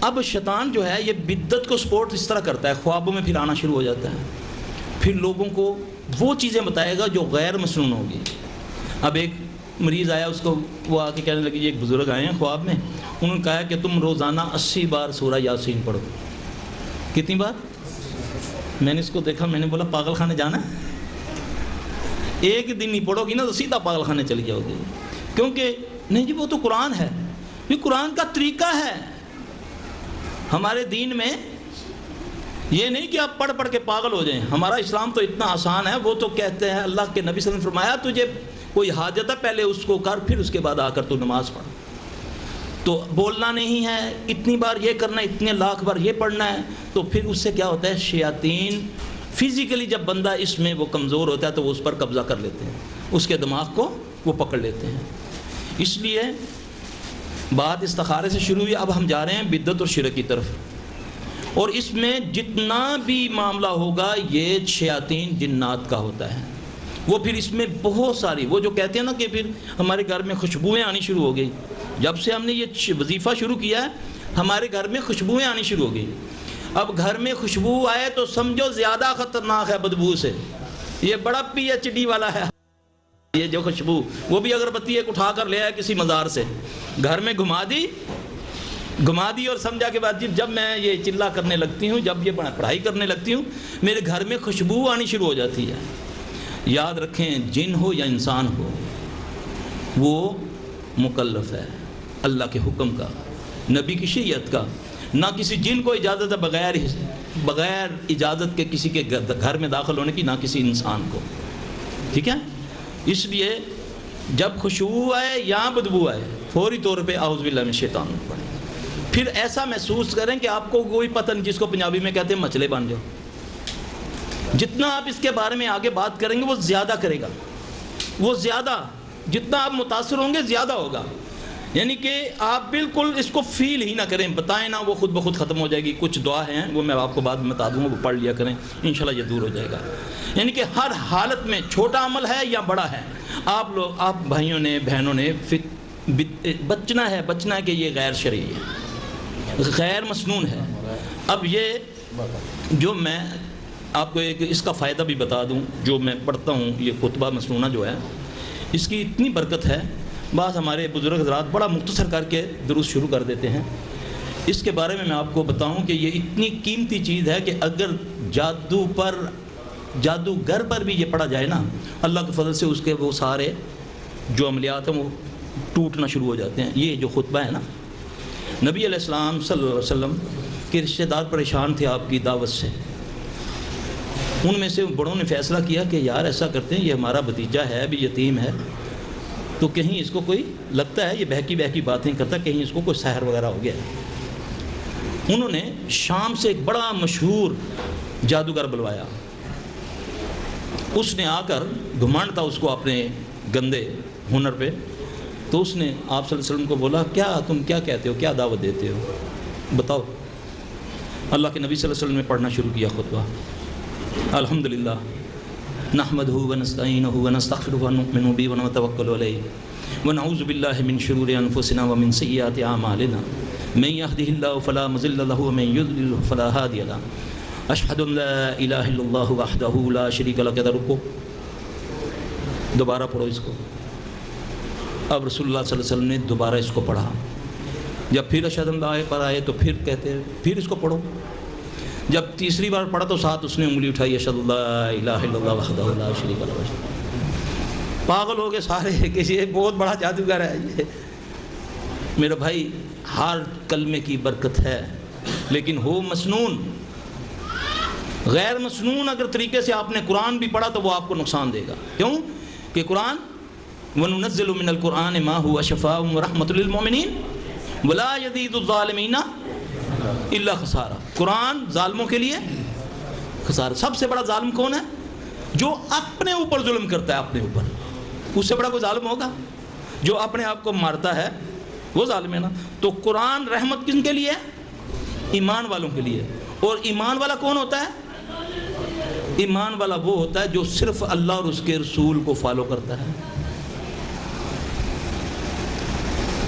اب شیطان جو ہے یہ بدعت کو سپورٹ اس طرح کرتا ہے, خوابوں میں پھر آنا شروع ہو جاتا ہے, پھر لوگوں کو وہ چیزیں بتائے گا جو غیر مسنون ہوگی. اب ایک مریض آیا, اس کو وہ آ کے کہنے لگی, ایک بزرگ آئے ہیں خواب میں, انہوں نے کہا کہ تم روزانہ 80 بار سورہ یاسین پڑھو. کتنی بار؟ میں نے اس کو دیکھا, میں نے بولا پاگل خانے جانا ہے؟ ایک دن نہیں پڑھو گی نا تو سیدھا پاگل خانے چلی جاؤ گی. کیونکہ نہیں جی وہ تو قرآن ہے, یہ قرآن کا طریقہ ہے. ہمارے دین میں یہ نہیں کہ آپ پڑھ کے پاگل ہو جائیں. ہمارا اسلام تو اتنا آسان ہے. وہ تو کہتے ہیں اللہ کے نبی صلی اللہ علیہ وسلم نے فرمایا تجھے کوئی حاجت ہے پہلے اس کو کر, پھر اس کے بعد آ کر تو نماز پڑھ. تو بولنا نہیں ہے, اتنی بار یہ کرنا ہے, اتنے لاکھ بار یہ پڑھنا ہے. تو پھر اس سے کیا ہوتا ہے, شیاطین فزیکلی جب بندہ اس میں وہ کمزور ہوتا ہے تو وہ اس پر قبضہ کر لیتے ہیں, اس کے دماغ کو وہ پکڑ لیتے ہیں. اس لیے بات استخارے سے شروع ہوئی, اب ہم جا رہے ہیں بدعت اور شرک کی طرف. اور اس میں جتنا بھی معاملہ ہوگا یہ شیاطین جنات کا ہوتا ہے. وہ پھر اس میں بہت ساری, وہ جو کہتے ہیں نا کہ پھر ہمارے گھر میں خوشبوئیں آنی شروع ہو گئی. جب سے ہم نے یہ وظیفہ شروع کیا ہے ہمارے گھر میں خوشبوئیں آنی شروع ہو گئی. اب گھر میں خوشبو آئے تو سمجھو زیادہ خطرناک ہے بدبو سے, یہ بڑا PhD والا ہے. یہ جو خوشبو, وہ بھی اگربتی ایک اٹھا کر لے آیا کسی مزار سے, گھر میں گھما دی اور سمجھا کے بعد جب میں یہ چلا کرنے لگتی ہوں, جب یہ پڑھائی کرنے لگتی ہوں, میرے گھر میں خوشبو آنی شروع ہو جاتی ہے. یاد رکھیں, جن ہو یا انسان ہو وہ مکلف ہے اللہ کے حکم کا, نبی کی شریعت کا. نہ کسی جن کو اجازت ہے بغیر اجازت کے کسی کے گھر میں داخل ہونے کی, نہ کسی انسان کو. ٹھیک ہے, اس لیے جب خوشبو آئے یا بدبو آئے فوری طور پہ اعوذ باللہ من الشیطان پڑھیں. پھر ایسا محسوس کریں کہ آپ کو کوئی پتہ نہیں, جس کو پنجابی میں کہتے ہیں مچلے بن جاؤ. جتنا آپ اس کے بارے میں آگے بات کریں گے وہ زیادہ کرے گا, وہ زیادہ جتنا آپ متاثر ہوں گے زیادہ ہوگا. یعنی کہ آپ بالکل اس کو فیل ہی نہ کریں, بتائیں نا, وہ خود بخود ختم ہو جائے گی. کچھ دعا ہیں وہ میں آپ کو بعد میں بتا دوں گا, وہ پڑھ لیا کریں, انشاءاللہ یہ دور ہو جائے گا. یعنی کہ ہر حالت میں چھوٹا عمل ہے یا بڑا ہے, آپ بھائیوں نے بہنوں نے بچنا ہے کہ یہ غیر شرعی ہے, غیر مسنون ہے. اب یہ جو میں آپ کو ایک اس کا فائدہ بھی بتا دوں, جو میں پڑھتا ہوں یہ خطبہ مسنونہ جو ہے, اس کی اتنی برکت ہے. بعض ہمارے بزرگ حضرات بڑا مختصر کر کے دروس شروع کر دیتے ہیں. اس کے بارے میں آپ کو بتاؤں کہ یہ اتنی قیمتی چیز ہے کہ اگر جادوگر پر بھی یہ پڑھا جائے نا, اللہ کے فضل سے اس کے وہ سارے جو عملیات ہیں وہ ٹوٹنا شروع ہو جاتے ہیں. یہ جو خطبہ ہے نا, نبی علیہ السلام صلی اللہ علیہ وسلم کے رشتہ دار پریشان تھے آپ کی دعوت سے. ان میں سے بڑوں نے فیصلہ کیا کہ یار ایسا کرتے ہیں، یہ ہمارا بھتیجا ہے ابھی یتیم ہے، تو کہیں اس کو کوئی لگتا ہے یہ بہکی بہکی باتیں کرتا، کہیں اس کو کوئی سحر وغیرہ ہو گیا ہے۔ انہوں نے شام سے ایک بڑا مشہور جادوگر بلوایا، اس نے آ کر گھمنڈ تھا اس کو اپنے گندے ہنر پہ، تو اس نے آپ صلی اللہ علیہ وسلم کو بولا تم کیا کہتے ہو، کیا دعوت دیتے ہو، بتاؤ۔ اللہ کے نبی صلی اللہ علیہ وسلم نے پڑھنا شروع کیا خطبہ، الحمدللہ نحمدہ ونستعینہ ونستغفرہ ونؤمن بہ ونتوکل علیہ ونعوذ باللہ من شرور انفسنا ومن سیئات اعمالنا من یہدہ اللہ فلا مضل لہ ومن یضلل فلا ہادی لہ اشہد ان لا الہ الا اللہ وحدہ لا شریک لہ۔ کہتا رکو، دوبارہ پڑھو اس کو۔ اب رسول اللہ صلی اللہ علیہ وسلم نے دوبارہ اس کو پڑھا، جب پھر اشہد ان لا پر آئے تو پھر کہتے پھر اس کو پڑھو، جب تیسری بار پڑھا تو ساتھ اس نے انگلی اٹھائی، اشہد لا الہ الا اللہ وحدہ لا شریک لہ۔ پاگل ہو گئے سارے کہ یہ بہت بڑا جادوگر ہے یہ۔ میرے بھائی ہر کلمے کی برکت ہے، لیکن ہو مسنون، غیر مسنون اگر طریقے سے آپ نے قرآن بھی پڑھا تو وہ آپ کو نقصان دے گا۔ کیوں کہ قرآن وَنُنَزِّلُ مِنَ الْقُرْآنِ مَا هُوَ شِفَاءٌ وَرَحْمَةٌ لِّلْمُؤْمِنِينَ وَلَا يَزِيدُ الظَّالِمِينَ إِلَّا خَسَارًا۔ قرآن ظالموں کے لیے خسارہ۔ سب سے بڑا ظالم کون ہے؟ جو اپنے اوپر ظلم کرتا ہے، اپنے اوپر۔ اس سے بڑا کوئی ظالم ہوگا؟ جو اپنے آپ کو مارتا ہے وہ ظالم ہے نا۔ تو قرآن رحمت کن کے لیے ہے؟ ایمان والوں کے لیے۔ اور ایمان والا کون ہوتا ہے؟ ایمان والا وہ ہوتا ہے جو صرف اللہ اور اس کے رسول کو فالو کرتا ہے۔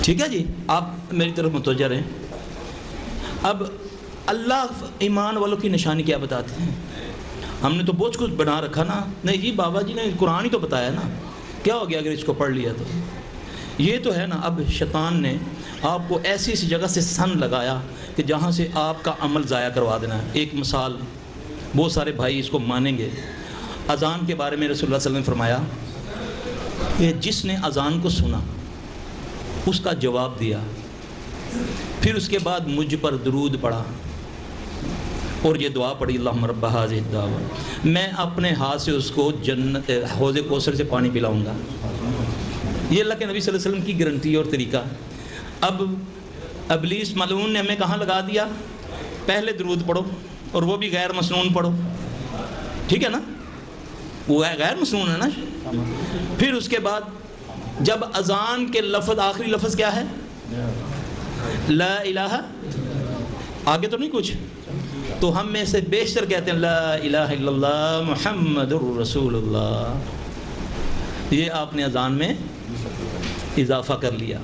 ٹھیک ہے جی، آپ میری طرف متوجہ رہیں۔ اب اللہ ایمان والوں کی نشانی کیا بتاتے ہیں؟ ہم نے تو بہت کچھ بنا رکھا نا، نہیں جی بابا جی نے قرآن ہی تو بتایا نا، کیا ہو گیا اگر اس کو پڑھ لیا تو؟ یہ تو ہے نا۔ اب شیطان نے آپ کو ایسی سی جگہ سے سن لگایا کہ جہاں سے آپ کا عمل ضائع کروا دینا ہے۔ ایک مثال، بہت سارے بھائی اس کو مانیں گے۔ اذان کے بارے میں رسول اللہ صلی اللہ علیہ وسلم نے فرمایا کہ جس نے اذان کو سنا، اس کا جواب دیا، پھر اس کے بعد مجھ پر درود پڑھا اور یہ دعا پڑھی، اللہم رب ھذہ الدعوۃ، میں اپنے ہاتھ سے اس کو جنت حوض کوثر سے پانی پلاؤں گا۔ یہ اللہ کے نبی صلی اللہ علیہ وسلم کی گارنٹی اور طریقہ۔ اب ابلیس ملعون نے ہمیں کہاں لگا دیا؟ پہلے درود پڑھو، اور وہ بھی غیر مسنون پڑھو، ٹھیک ہے نا، وہ ہے غیر مسنون ہے نا۔ پھر اس کے بعد جب اذان کے لفظ، آخری لفظ کیا ہے؟ لا الہ، آگے تو نہیں کچھ، تو ہم میں سے بیشتر کہتے ہیں لا الہ الا اللہ محمد الرسول اللہ۔ یہ آپ نے اذان میں اضافہ کر لیا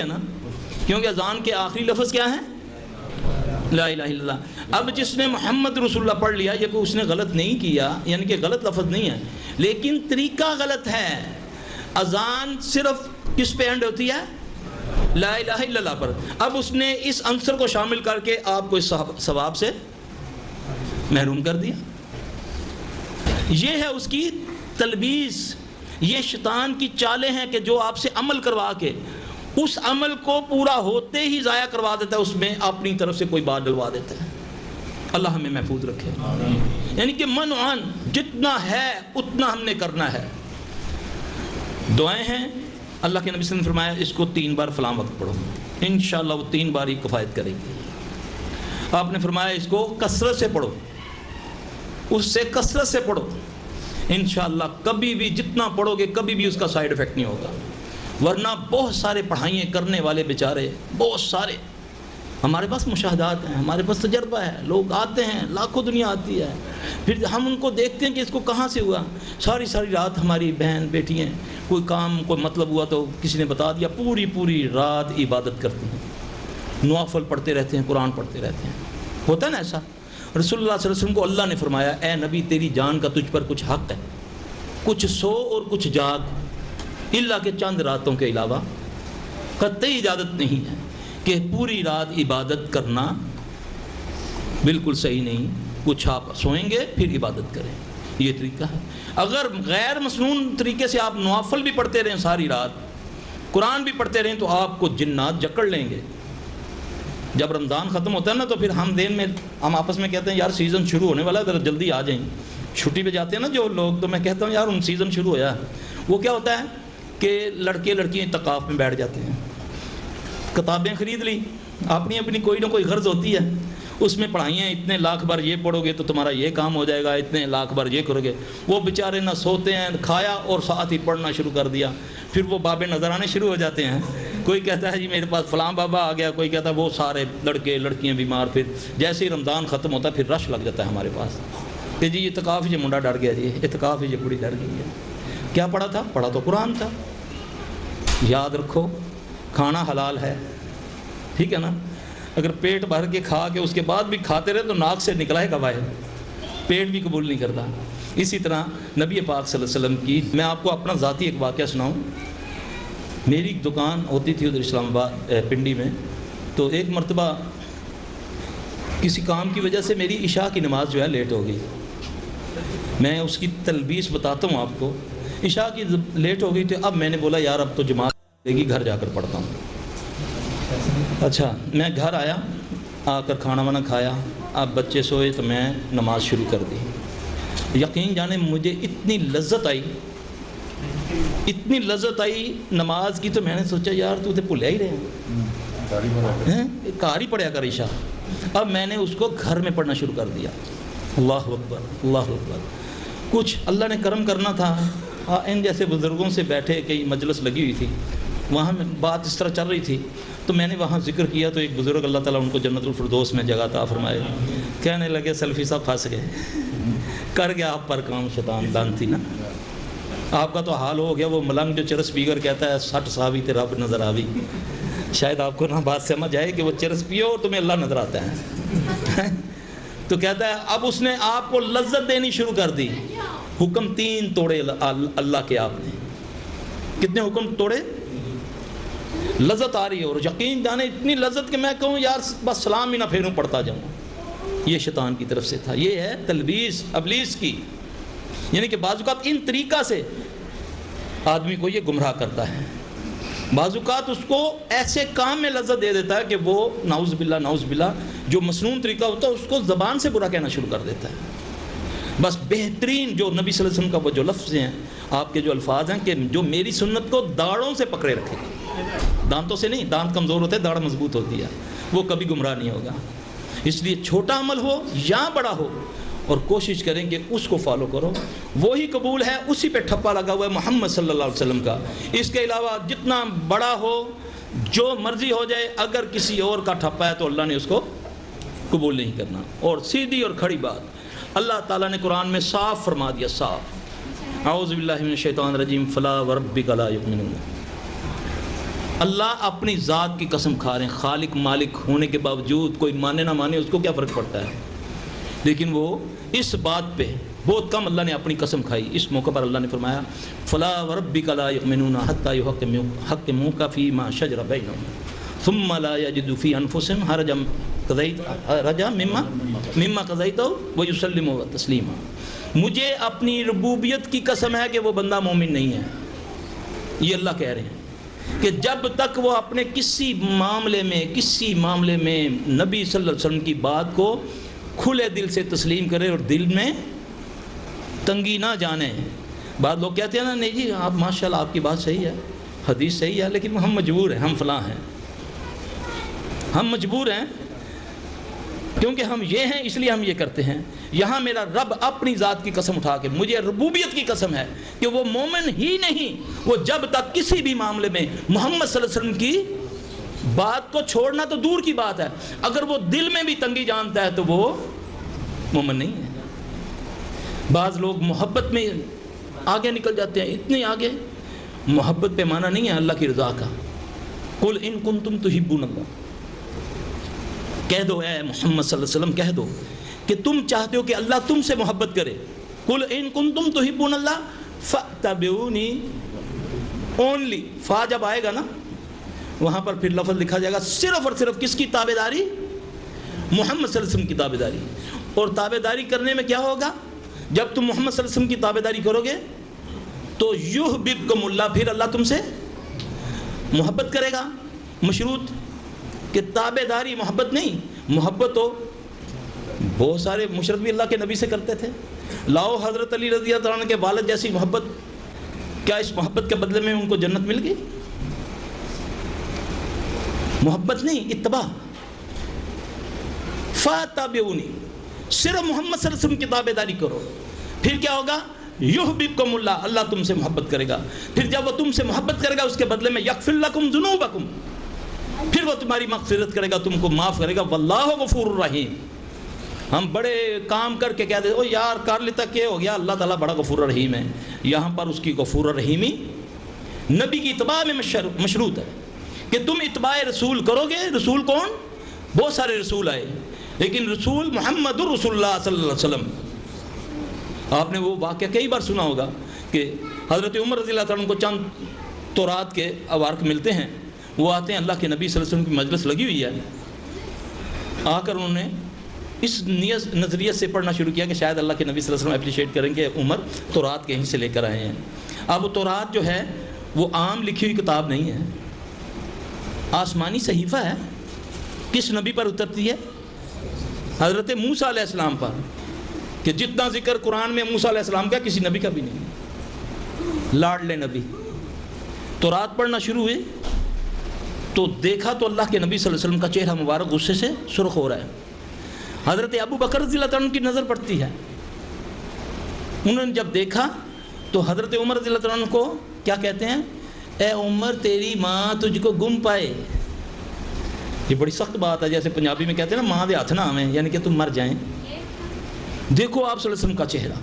نا، کیونکہ اذان کے آخری لفظ کیا ہے؟ لا الہ الا اللہ۔ اب جس نے محمد رسول اللہ پڑھ لیا، یہ کوئی اس نے غلط نہیں کیا، یعنی کہ غلط لفظ نہیں ہے، لیکن طریقہ غلط ہے۔ اذان صرف کس پہ اینڈ ہوتی ہے؟ لا الہ الا اللہ پر۔ اب اس نے اس عنصر کو شامل کر کے آپ کو اس ثواب سے محروم کر دیا۔ یہ ہے اس کی تلبیس، یہ شیطان کی چالیں ہیں کہ جو آپ سے عمل کروا کے اس عمل کو پورا ہوتے ہی ضائع کروا دیتا ہے، اس میں اپنی طرف سے کوئی بات ڈلوا دیتا ہے۔ اللہ ہمیں محفوظ رکھے۔ یعنی کہ منعن جتنا ہے اتنا ہم نے کرنا ہے۔ دعائیں ہیں، اللہ کے نبی صلی اللہ علیہ وسلم نے فرمایا اس کو 3 بار فلاں وقت پڑھو، انشاءاللہ وہ 3 بار ہی کفایت کرے گی۔ آپ نے فرمایا اس کو کثرت سے پڑھو، اس سے کثرت سے پڑھو، انشاءاللہ کبھی بھی جتنا پڑھو گے کبھی بھی اس کا سائیڈ ایفیکٹ نہیں ہوگا۔ ورنہ بہت سارے پڑھائیاں کرنے والے بیچارے، بہت سارے، ہمارے پاس مشاہدات ہیں، ہمارے پاس تجربہ ہے، لوگ آتے ہیں، لاکھوں دنیا آتی ہے، پھر ہم ان کو دیکھتے ہیں کہ اس کو کہاں سے ہوا۔ ساری رات ہماری بہن بیٹی ہیں، کوئی کام کوئی مطلب ہوا تو کسی نے بتا دیا، پوری رات عبادت کرتی ہیں، نوافل پڑھتے رہتے ہیں، قرآن پڑھتے رہتے ہیں۔ ہوتا ہے نا ایسا؟ رسول اللہ صلی اللہ علیہ وسلم کو اللہ نے فرمایا اے نبی تیری جان کا تجھ پر کچھ حق ہے، کچھ سو اور کچھ جاگ، اللہ کے چند راتوں کے علاوہ قطعی اجازت نہیں ہے کہ پوری رات عبادت کرنا بالکل صحیح نہیں، کچھ آپ سوئیں گے پھر عبادت کریں، یہ طریقہ ہے۔ اگر غیر مسنون طریقے سے آپ نوافل بھی پڑھتے رہیں ساری رات، قرآن بھی پڑھتے رہیں، تو آپ کو جنات جکڑ لیں گے، جب رمضان ختم ہوتا ہے نا تو پھر ہم آپس میں کہتے ہیں یار سیزن شروع ہونے والا ہے ذرا جلدی آ جائیں. چھٹی پہ جاتے ہیں نا جو لوگ, تو میں کہتا ہوں یار ان سیزن شروع ہوا ہے. وہ کیا ہوتا ہے کہ لڑکے لڑکیاں اعتکاف میں بیٹھ جاتے ہیں, کتابیں خرید لی, اپنی اپنی کوئی نہ کوئی غرض ہوتی ہے, اس میں پڑھائیاں اتنے لاکھ بار یہ پڑھو گے تو تمہارا یہ کام ہو جائے گا, اتنے لاکھ بار یہ کرو گے. وہ بیچارے نہ سوتے ہیں, کھایا اور ساتھ ہی پڑھنا شروع کر دیا. پھر وہ بابے نظر آنے شروع ہو جاتے ہیں. کوئی کہتا ہے جی میرے پاس فلاں بابا آ گیا, کوئی کہتا ہے وہ سارے لڑکے لڑکیاں بیمار. پھر جیسے ہی رمضان ختم ہوتا ہے پھر رش لگ جاتا ہے ہمارے پاس کہ جی اعتکاف یہ منڈا ڈر گیا, جی اعتکاف یہ بڑی ڈر گئی ہے. کیا پڑھا تھا؟ پڑھا تو قرآن تھا. یاد رکھو کھانا حلال ہے, ٹھیک ہے نا. اگر پیٹ بھر کے کھا کے اس کے بعد بھی کھاتے رہے تو ناک سے نکلا ہے کبائے, پیٹ بھی قبول نہیں کرتا. اسی طرح نبی پاک صلی اللہ علیہ وسلم کی, میں آپ کو اپنا ذاتی ایک واقعہ سناؤں. میری دکان ہوتی تھی ادھر اسلام آباد پنڈی میں, تو ایک مرتبہ کسی کام کی وجہ سے میری عشاء کی نماز جو ہے لیٹ ہو گئی. میں اس کی تلبیس بتاتا ہوں آپ کو. عشاء کی لیٹ ہو گئی تو اب میں نے بولا یار اب تو جماعت لے گی, گھر جا کر پڑھتا ہوں. اچھا میں گھر آیا, آ کر کھانا وانا کھایا, اب بچے سوئے تو میں نماز شروع کر دی. یقین جانے مجھے اتنی لذت آئی نماز کی, تو میں نے سوچا یار تو بھولیا ہی رہے, کار ہی پڑھیا کر عشاء. اب میں نے اس کو گھر میں پڑھنا شروع کر دیا. اللہ اکبر اللہ اکبر. کچھ اللہ نے کرم کرنا تھا, ان جیسے بزرگوں سے بیٹھے کئی مجلس لگی ہوئی تھی, وہاں میں بات اس طرح چل رہی تھی, تو میں نے وہاں ذکر کیا تو ایک بزرگ اللہ تعالیٰ ان کو جنت الفردوس میں جگہ عطا فرمائے, کہنے لگے سلفی صاحب پھنس گئے, کر گیا آپ پر کام شیطان دانتی نا. آپ کا تو حال ہو گیا وہ ملنگ جو چرس پیگر کہتا ہے 60 صحابی تے رب نظر آوی. شاید آپ کو نہ بات سمجھ آئے کہ وہ چرس پیو اور تمہیں اللہ نظر آتا ہے. تو کہتا ہے اب اس نے آپ کو لذت دینی شروع کر دی. حکم 3 توڑے اللہ کے, آپ نے کتنے حکم توڑے؟ لذت آ رہی ہے, اور یقین جانے اتنی لذت کہ میں کہوں یار بس سلام ہی نہ پھیروں پڑھتا جاؤں. یہ شیطان کی طرف سے تھا. یہ ہے تلبیس ابلیس کی, یعنی کہ بعض اوقات ان طریقہ سے آدمی کو یہ گمراہ کرتا ہے. بعض اوقات اس کو ایسے کام میں لذت دے دیتا ہے کہ وہ نعوذ باللہ جو مسنون طریقہ ہوتا ہے اس کو زبان سے برا کہنا شروع کر دیتا ہے. بس بہترین جو نبی صلی اللہ علیہ وسلم کا وہ جو لفظ ہیں, آپ کے جو الفاظ ہیں کہ جو میری سنت کو داڑھوں سے پکڑے رکھے, دانتوں سے نہیں, دانت کمزور ہوتے ہیں, داڑھ مضبوط ہوتی ہے, وہ کبھی گمراہ نہیں ہوگا. اس لیے چھوٹا عمل ہو یا بڑا ہو, اور کوشش کریں کہ اس کو فالو کرو. وہی قبول ہے, اسی پہ ٹھپا لگا ہوا ہے محمد صلی اللہ علیہ وسلم کا. اس کے علاوہ جتنا بڑا ہو, جو مرضی ہو جائے, اگر کسی اور کا ٹھپا ہے تو اللہ نے اس کو قبول نہیں کرنا. اور سیدھی اور کھڑی بات اللہ تعالیٰ نے قرآن میں صاف فرما دیا, صاف, اعوذ باللہ من الشیطان الرجیم, فلا وربک لا یؤمنون. اللہ اپنی ذات کی قسم کھا رہے ہیں, خالق مالک ہونے کے باوجود کوئی مانے نہ مانے اس کو کیا فرق پڑتا ہے, لیکن وہ اس بات پہ بہت کم اللہ نے اپنی قسم کھائی. اس موقع پر اللہ نے فرمایا فلا وربک لا یؤمنون حتی یحکموک فیما شجر بینہم ثم لا یجدوا فی انفسہم حرجا مما قضیت ویسلموا تسلیما. مجھے اپنی ربوبیت کی قسم ہے کہ وہ بندہ مومن نہیں ہے. یہ اللہ کہہ رہے ہیں کہ جب تک وہ اپنے کسی معاملے میں نبی صلی اللہ علیہ وسلم کی بات کو کھلے دل سے تسلیم کرے اور دل میں تنگی نہ جانے. بعض لوگ کہتے ہیں نا نہیں جی آپ ماشاءاللہ آپ کی بات صحیح ہے, حدیث صحیح ہے, لیکن ہم مجبور ہیں, ہم فلاں ہیں, ہم مجبور ہیں کیونکہ ہم یہ ہیں اس لیے ہم یہ کرتے ہیں. یہاں میرا رب اپنی ذات کی قسم اٹھا کے, مجھے ربوبیت کی قسم ہے کہ وہ مومن ہی نہیں, وہ جب تک کسی بھی معاملے میں محمد صلی اللہ علیہ وسلم کی بات کو چھوڑنا تو دور کی بات ہے, اگر وہ دل میں بھی تنگی جانتا ہے تو وہ مومن نہیں ہے. بعض لوگ محبت میں آگے نکل جاتے ہیں, اتنے آگے. محبت پہ معنی نہیں ہے اللہ کی رضا کا. قل ان کنتم تحبون اللہ, کہہ دو اے محمد صلی اللہ علیہ وسلم, کہہ دو کہ تم چاہتے ہو کہ اللہ تم سے محبت کرے. قل ان کنتم تحبون اللہ فاتبعونی اونلی. فا جب آئے گا نا وہاں پر پھر لفظ لکھا جائے گا صرف اور صرف کس کی تابعداری, محمد صلی اللہ علیہ وسلم کی تابعداری. اور تابعداری کرنے میں کیا ہوگا, جب تم محمد صلی اللہ علیہ وسلم کی تابعداری کرو گے تو یحببکم اللہ, پھر اللہ تم سے محبت کرے گا. مشروط کہ تابع داری محبت نہیں، محبت تو بہت سارے مشرک بھی اللہ کے نبی سے کرتے تھے. لاؤ حضرت علی رضی اللہ عنہ کے والد جیسی محبت، کیا اس محبت کے بدلے میں ان کو جنت مل گئی؟ محبت نہیں، اتباع. فاتبعونی، صرف محمد صلی اللہ علیہ وسلم کی تابع داری کرو. پھر کیا ہوگا؟ یحببکم اللہ، اللہ تم سے محبت کرے گا. پھر جب وہ تم سے محبت کرے گا اس کے بدلے میں یغفر لکم ذنوبکم، پھر وہ تمہاری مغفرت کرے گا، تم کو معاف کرے گا. واللہ غفور الرحیم. ہم بڑے کام کر کے کہتے ہیں او یار کر لیتا کیا ہو گیا، اللہ تعالیٰ بڑا غفور الرحیم ہے. یہاں پر اس کی غفور الرحیمی نبی کی اتباع میں مشروط ہے کہ تم اتباع رسول کرو گے. رسول کون؟ بہت سارے رسول آئے، لیکن رسول محمد الرسول اللہ صلی اللہ علیہ وسلم. آپ نے وہ واقعہ کئی بار سنا ہوگا کہ حضرت عمر رضی اللہ عنہ کو چند تورات کے اوارق ملتے ہیں. وہ آتے ہیں، اللہ کے نبی صلی اللہ علیہ وسلم کی مجلس لگی ہوئی ہے. آ کر انہوں نے اس نظریت سے پڑھنا شروع کیا کہ شاید اللہ کے نبی صلی اللہ علیہ وسلم اپریشیٹ کریں کہ عمر تورات کہیں سے لے کر آئے ہیں. اب وہ تورات جو ہے وہ عام لکھی ہوئی کتاب نہیں ہے، آسمانی صحیفہ ہے. کس نبی پر اترتی ہے؟ حضرت موسیٰ علیہ السلام پر. کہ جتنا ذکر قرآن میں موسیٰ علیہ السلام کا کسی نبی کا بھی نہیں. لاڈلے نبی. تورات پڑھنا شروع ہوئے تو دیکھا تو اللہ کے نبی صلی اللہ علیہ وسلم کا چہرہ مبارک غصے سے سرخ ہو رہا ہے. حضرت ابو بکر رضی اللہ عنہ کی نظر پڑتی ہے. انہوں نے جب دیکھا تو حضرت عمر رضی اللہ عنہ کو کیا کہتے ہیں؟ اے عمر تیری ماں تجھ کو گم پائے. یہ بڑی سخت بات ہے، جیسے پنجابی میں کہتے ہیں نا ماں دے ہاتھ نہ آویں، یعنی کہ تم مر جائیں. دیکھو آپ صلی اللہ علیہ وسلم کا چہرہ.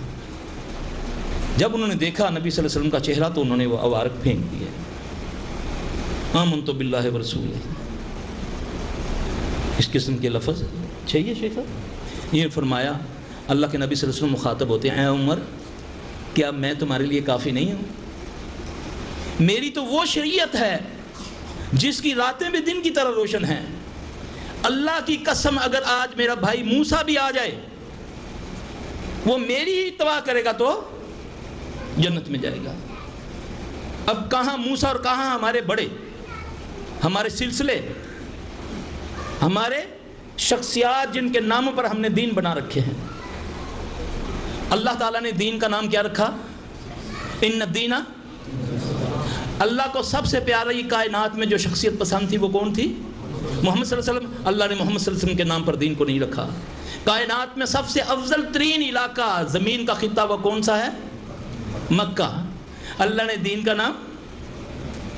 جب انہوں نے دیکھا نبی صلی اللہ علیہ وسلم کا چہرہ تو انہوں نے وہ اوارق پھینک دیے. آمنت باللہ ورسولہ. اس قسم کے لفظ چاہیے شیخ صاحب. یہ فرمایا اللہ کے نبی صلی اللہ علیہ وسلم مخاطب ہوتے ہیں، اے عمر کیا میں تمہارے لیے کافی نہیں ہوں؟ میری تو وہ شریعت ہے جس کی راتیں بھی دن کی طرح روشن ہیں. اللہ کی قسم اگر آج میرا بھائی موسیٰ بھی آ جائے وہ میری ہی اتباع کرے گا تو جنت میں جائے گا. اب کہاں موسیٰ اور کہاں ہمارے بڑے، ہمارے سلسلے، ہمارے شخصیات جن کے ناموں پر ہم نے دین بنا رکھے ہیں. اللہ تعالیٰ نے دین کا نام کیا رکھا؟ ان الدین. اللہ کو سب سے پیاری کائنات میں جو شخصیت پسند تھی وہ کون تھی؟ محمد صلی اللہ علیہ وسلم. اللہ نے محمد صلی اللہ علیہ وسلم کے نام پر دین کو نہیں رکھا. کائنات میں سب سے افضل ترین علاقہ زمین کا خطہ وہ کون سا ہے؟ مکہ. اللہ نے دین کا نام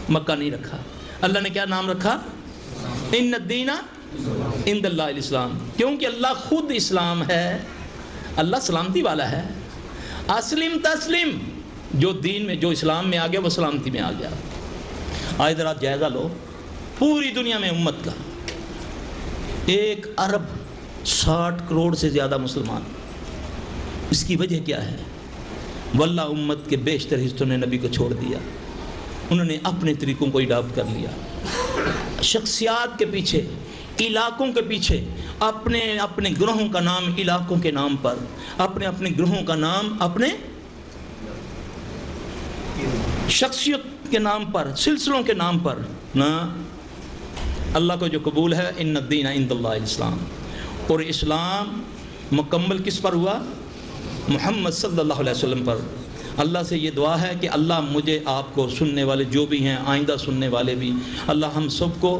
مکہ نہیں رکھا. اللہ نے کیا نام رکھا؟ ان الدین عند اللہ الاسلام. کیونکہ اللہ خود اسلام ہے، اللہ سلامتی والا ہے. اسلم تسلم. جو دین میں جو اسلام میں آ گیا وہ سلامتی میں آ گیا. آج ذرا جائزہ لو پوری دنیا میں امت کا 1 ارب 60 کروڑ سے زیادہ مسلمان. اس کی وجہ کیا ہے؟ واللہ امت کے بیشتر حصوں نے نبی کو چھوڑ دیا. انہوں نے اپنے طریقوں کو اڈاپٹ کر لیا. شخصیات کے پیچھے، علاقوں کے پیچھے، اپنے گروہوں کا نام علاقوں کے نام پر، اپنے گروہوں کا نام اپنے شخصیت کے نام پر، سلسلوں کے نام پر نہ. اللہ کو جو قبول ہے ان الدین عند اللہ الاسلام. اور اسلام مکمل کس پر ہوا؟ محمد صلی اللہ علیہ وسلم پر. اللہ سے یہ دعا ہے کہ اللہ مجھے آپ کو سننے والے جو بھی ہیں، آئندہ سننے والے بھی، اللہ ہم سب کو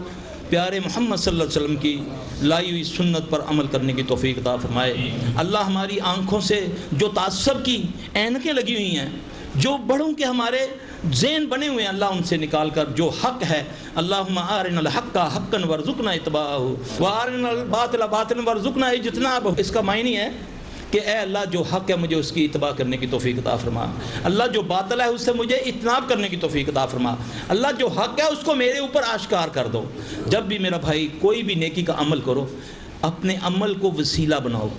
پیارے محمد صلی اللہ علیہ وسلم کی لائی ہوئی سنت پر عمل کرنے کی توفیق عطا فرمائے. اللہ ہماری آنکھوں سے جو تعصب کی اینکیں لگی ہوئی ہیں، جو بڑوں کے ہمارے ذہن بنے ہوئے ہیں، اللہ ان سے نکال کر جو حق ہے، اللہم آرنا الحق حقا ورزقنا اتباعہ وارنا الباطل باطلا ورزقنا اجتنابہ. اس کا معنی ہے کہ اے اللہ جو حق ہے مجھے اس کی اتباع کرنے کی توفیق عطا فرما. اللہ جو باطل ہے اس سے مجھے اجتناب کرنے کی توفیق عطا فرما. اللہ جو حق ہے اس کو میرے اوپر آشکار کر دو. جب بھی میرا بھائی کوئی بھی نیکی کا عمل کرو، اپنے عمل کو وسیلہ بناؤ.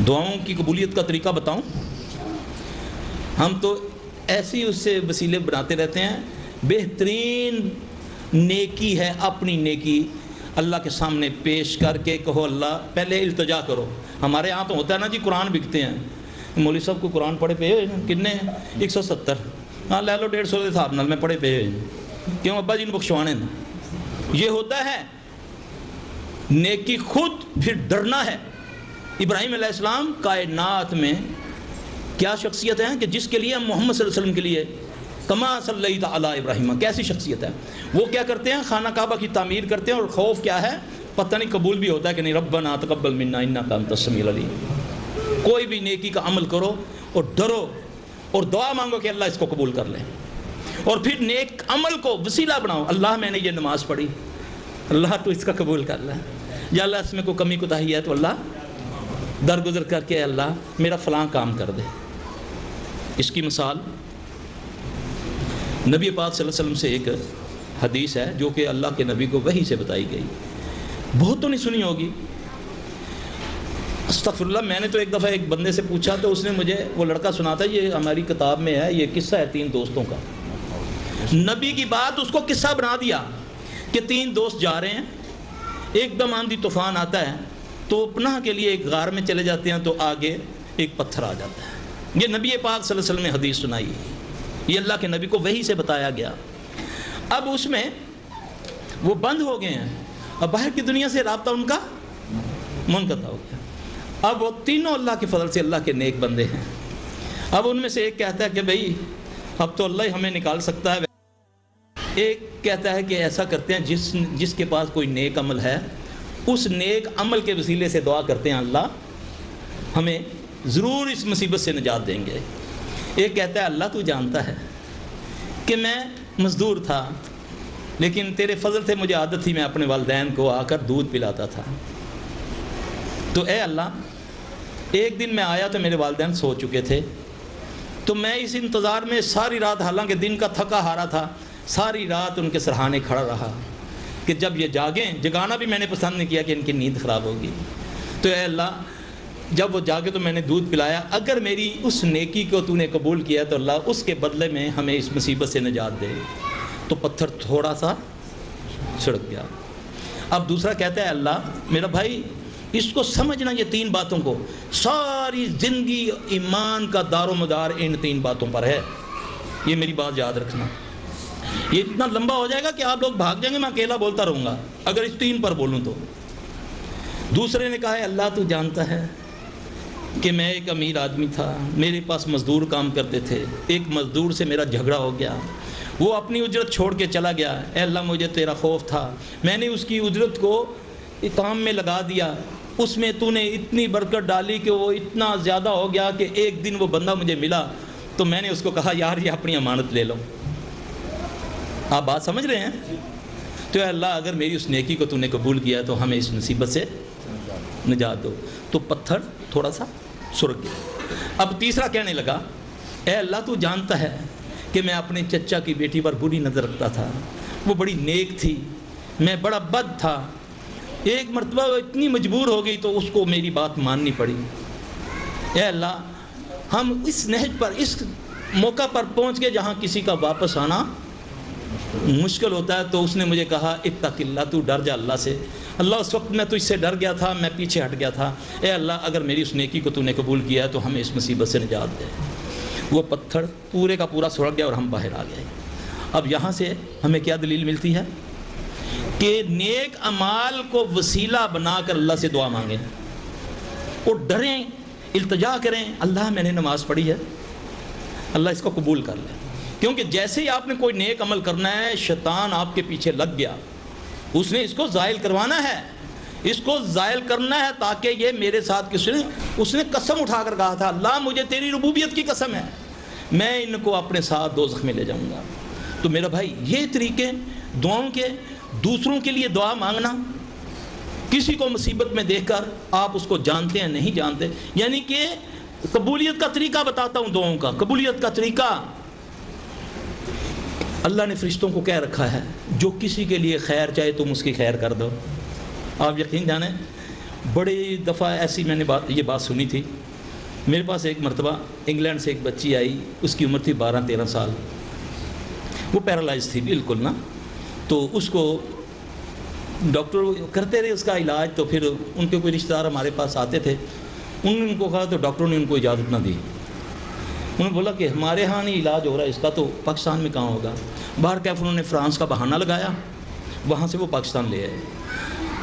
دعاؤں کی قبولیت کا طریقہ بتاؤں؟ ہم تو ایسی اس سے وسیلے بناتے رہتے ہیں. بہترین نیکی ہے اپنی نیکی اللہ کے سامنے پیش کر کے کہو اللہ، پہلے التجا کرو. ہمارے ہاں تو ہوتا ہے نا جی قرآن بکتے ہیں. مولوی صاحب کو قرآن پڑھے پے کنے 170 ہاں لے لو 150 کے حساب نال میں پڑھے پے. کیوں ابا جی نے بخشوانے نا. یہ ہوتا ہے نیکی خود پھر ڈرنا ہے۔ ابراہیم علیہ السلام کائنات میں کیا شخصیت ہے کہ جس کے لیے محمد صلی اللہ علیہ وسلم کے لیے کما صلی علی ابراہیم، کیسی شخصیت ہے؟ وہ کیا کرتے ہیں؟ خانہ کعبہ کی تعمیر کرتے ہیں، اور خوف کیا ہے؟ پتہ نہیں قبول بھی ہوتا ہے کہ نہیں، ربنا تقبل منا انک انت السمیع العلیم۔ کوئی بھی نیکی کا عمل کرو اور ڈرو اور دعا مانگو کہ اللہ اس کو قبول کر لے، اور پھر نیک عمل کو وسیلہ بناؤ۔ اللہ میں نے یہ نماز پڑھی، اللہ تو اس کا قبول کر لے، یا اللہ اس میں کوئی کمی کوتاہی ہے تو اللہ درگزر کر کے اللہ میرا فلاں کام کر دے۔ اس کی مثال نبی پاک صلی اللہ علیہ وسلم سے ایک حدیث ہے جو کہ اللہ کے نبی کو وحی سے بتائی گئی، بہتوں نے سنی ہوگی۔ استغفر اللہ، میں نے تو ایک دفعہ ایک بندے سے پوچھا تو اس نے مجھے، وہ لڑکا سنا تھا، یہ ہماری کتاب میں ہے، یہ قصہ ہے 3 دوستوں کا۔ نبی کی بات اس کو قصہ بنا دیا کہ 3 دوست جا رہے ہیں، ایک دم آندھی طوفان آتا ہے تو پناہ کے لیے ایک غار میں چلے جاتے ہیں، تو آگے ایک پتھر آ جاتا ہے۔ یہ نبی پاک صلی اللہ علیہ وسلم نے حدیث سنائی، یہ اللہ کے نبی کو وحی سے بتایا گیا۔ اب اس میں وہ بند ہو گئے ہیں، اب باہر کی دنیا سے رابطہ ان کا منقطع ہو گیا۔ اب وہ تینوں اللہ کے فضل سے اللہ کے نیک بندے ہیں۔ اب ان میں سے ایک کہتا ہے کہ بھئی اب تو اللہ ہی ہمیں نکال سکتا ہے۔ ایک کہتا ہے کہ ایسا کرتے ہیں، جس کے پاس کوئی نیک عمل ہے اس نیک عمل کے وسیلے سے دعا کرتے ہیں اللہ ہمیں ضرور اس مصیبت سے نجات دیں گے۔ ایک کہتا ہے اللہ تو جانتا ہے کہ میں مزدور تھا، لیکن تیرے فضل سے مجھے عادت تھی میں اپنے والدین کو آ کر دودھ پلاتا تھا، تو اے اللہ ایک دن میں آیا تو میرے والدین سو چکے تھے، تو میں اس انتظار میں ساری رات، حالانکہ دن کا تھکا ہارا تھا، ساری رات ان کے سرہانے کھڑا رہا کہ جب یہ جاگیں، جگانا بھی میں نے پسند نہیں کیا کہ ان کی نیند خراب ہوگی، تو اے اللہ جب وہ جاگے تو میں نے دودھ پلایا، اگر میری اس نیکی کو تو نے قبول کیا تو اللہ اس کے بدلے میں ہمیں اس مصیبت سے نجات دے۔ تو پتھر تھوڑا سا چھڑک گیا۔ اب دوسرا کہتا ہے اللہ میرا بھائی اس کو سمجھنا، یہ 3 باتوں کو، ساری زندگی ایمان کا دار و مدار ان 3 باتوں پر ہے، یہ میری بات یاد رکھنا۔ یہ اتنا لمبا ہو جائے گا کہ آپ لوگ بھاگ جائیں گے، میں اکیلا بولتا رہوں گا اگر اس 3 پر بولوں تو۔ دوسرے نے کہا ہے اللہ تو جانتا ہے کہ میں ایک امیر آدمی تھا، میرے پاس مزدور کام کرتے تھے، ایک مزدور سے میرا جھگڑا ہو گیا، وہ اپنی اجرت چھوڑ کے چلا گیا، اے اللہ مجھے تیرا خوف تھا، میں نے اس کی اجرت کو کام میں لگا دیا، اس میں تو نے اتنی برکت ڈالی کہ وہ اتنا زیادہ ہو گیا کہ ایک دن وہ بندہ مجھے ملا تو میں نے اس کو کہا یار یہ اپنی امانت لے لو۔ آپ بات سمجھ رہے ہیں؟ تو اے اللہ اگر میری اس نیکی کو تو نے قبول کیا تو ہمیں اس مصیبت سے نجات دو۔ تو پتھر تھوڑا سا سرک گیا۔ اب تیسرا کہنے لگا اے اللہ تو جانتا ہے کہ میں اپنے چچا کی بیٹی پر بری نظر رکھتا تھا، وہ بڑی نیک تھی، میں بڑا بد تھا، ایک مرتبہ وہ اتنی مجبور ہو گئی تو اس کو میری بات ماننی پڑی۔ اے اللہ ہم اس نہج پر، اس موقع پر پہنچ گئے جہاں کسی کا واپس آنا مشکل ہوتا ہے، تو اس نے مجھے کہا اتق اللہ، تو ڈر جا اللہ سے۔ اللہ اس وقت میں تجھ سے ڈر گیا تھا، میں پیچھے ہٹ گیا تھا، اے اللہ اگر میری اس نیکی کو تو نے قبول کیا ہے تو ہمیں اس مصیبت سے نجات دے۔ وہ پتھر پورے کا پورا سڑک گیا اور ہم باہر آ گئے۔ اب یہاں سے ہمیں کیا دلیل ملتی ہے کہ نیک اعمال کو وسیلہ بنا کر اللہ سے دعا مانگیں اور ڈریں، التجا کریں، اللہ میں نے نماز پڑھی ہے، اللہ اس کو قبول کر لے۔ کیونکہ جیسے ہی آپ نے کوئی نیک عمل کرنا ہے شیطان آپ کے پیچھے لگ گیا، اس نے اس کو زائل کروانا ہے، اس کو زائل کرنا ہے تاکہ یہ میرے ساتھ اس نے قسم اٹھا کر کہا تھا اللہ مجھے تیری ربوبیت کی قسم ہے میں ان کو اپنے ساتھ دوزخ میں لے جاؤں گا۔ تو میرا بھائی یہ طریقے دعاؤں کے، دوسروں کے لیے دعا مانگنا، کسی کو مصیبت میں دیکھ کر آپ اس کو جانتے ہیں نہیں جانتے، یعنی کہ قبولیت کا طریقہ بتاتا ہوں دعاؤں کا۔ قبولیت کا طریقہ اللہ نے فرشتوں کو کہہ رکھا ہے جو کسی کے لیے خیر چاہے تم اس کی خیر کر دو۔ آپ یقین جانیں بڑی دفعہ ایسی میں نے یہ بات سنی تھی۔ میرے پاس ایک مرتبہ انگلینڈ سے ایک بچی آئی، اس کی عمر تھی 12-13 سال، وہ پیرالائز تھی بالکل نا، تو اس کو ڈاکٹر کرتے رہے اس کا علاج، تو پھر ان کے کوئی رشتہ دار ہمارے پاس آتے تھے، انہوں نے ان کو کہا تو ڈاکٹروں نے ان کو اجازت نہ دی، انہوں نے بولا کہ ہمارے ہاں نہیں علاج ہو رہا ہے اس کا تو پاکستان میں کہاں ہوگا۔ باہر کیف انہوں نے فرانس کا بہانہ لگایا، وہاں سے وہ پاکستان لے آئے۔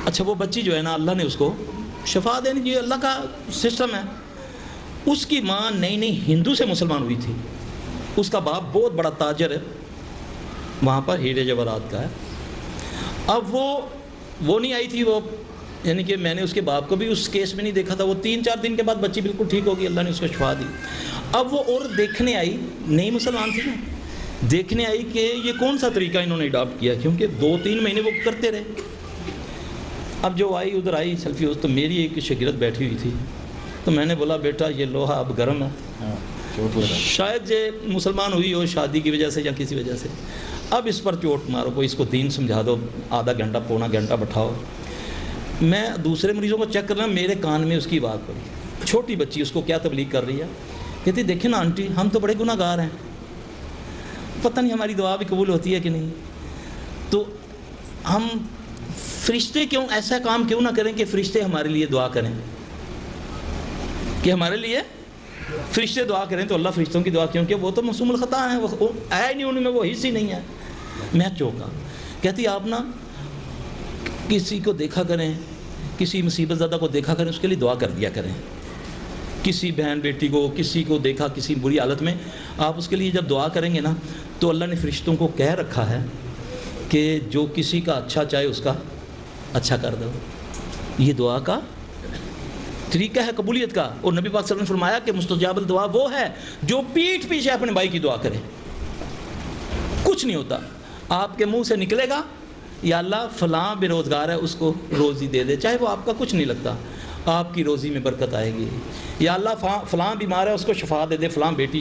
اچھا وہ بچی جو ہے نا اللہ نے اس کو شفا دینی، یہ اللہ کا سسٹم ہے. اس کی ماں نئی نئی ہندو سے مسلمان ہوئی تھی. اس کا باپ بہت بڑا تاجر ہے وہاں پر، ہیرے جواہرات کا ہے. اب وہ نہیں آئی تھی، وہ یعنی کہ میں نے اس کے باپ کو بھی اس کیس میں نہیں دیکھا تھا. وہ 3-4 دن کے بعد بچی بالکل ٹھیک ہوگی، اللہ نے اس کو شفا دی. اب وہ عورت دیکھنے آئی، نئی مسلمان تھی نا، دیکھنے آئی کہ یہ کون سا طریقہ انہوں نے اڈاپٹ کیا، کیونکہ 2-3 مہینے وہ کرتے رہے. اب جو آئی ادھر آئی سیلفی، تو میری ایک شاگرد بیٹھی ہوئی تھی، تو میں نے بولا بیٹا یہ لوہا اب گرم ہے، شاید یہ مسلمان ہوئی ہو شادی کی وجہ سے یا کسی وجہ سے، اب اس پر چوٹ مارو، کوئی اس کو دین سمجھا دو، آدھا گھنٹہ پونا گھنٹہ بٹھاؤ. میں دوسرے مریضوں کو چیک کرنا، میرے کان میں اس کی بات پڑی. چھوٹی بچی اس کو کیا تبلیغ کر رہی ہے، کہتی دیکھیں نا آنٹی ہم تو بڑے گناہ گار ہیں، پتہ نہیں ہماری دعا بھی قبول ہوتی ہے کہ نہیں. تو ہم فرشتے کیوں ایسا کام کیوں نہ کریں کہ فرشتے ہمارے لیے دعا کریں، کہ ہمارے لیے فرشتے دعا کریں. تو اللہ فرشتوں کی دعا، کیونکہ وہ تو معصوم الخطا ہیں، وہ آیا نہیں ان میں، وہ حص ہی نہیں ہے. میں چوکا. کہتی آپ نا کسی کو دیکھا کریں، کسی مصیبت زدہ کو دیکھا کریں، اس کے لیے دعا کر دیا کریں. کسی بہن بیٹی کو، کسی کو دیکھا کسی بری حالت میں، آپ اس کے لیے جب دعا کریں گے نا، تو اللہ نے فرشتوں کو کہہ رکھا ہے کہ جو کسی کا اچھا چاہے اس کا اچھا کر دو. یہ دعا کا طریقہ ہے قبولیت کا. اور نبی پاک صلی اللہ علیہ وسلم نے فرمایا کہ مستجاب الدعا وہ ہے جو پیٹھ پیچھے اپنے بھائی کی دعا کرے. کچھ نہیں ہوتا، آپ کے منہ سے نکلے گا یا اللہ فلاں بے روزگار ہے اس کو روزی دے دے، چاہے وہ آپ کا کچھ نہیں لگتا، آپ کی روزی میں برکت آئے گی. یا اللہ فلاں بیمار ہے اس کو شفا دے دے، فلاں بیٹی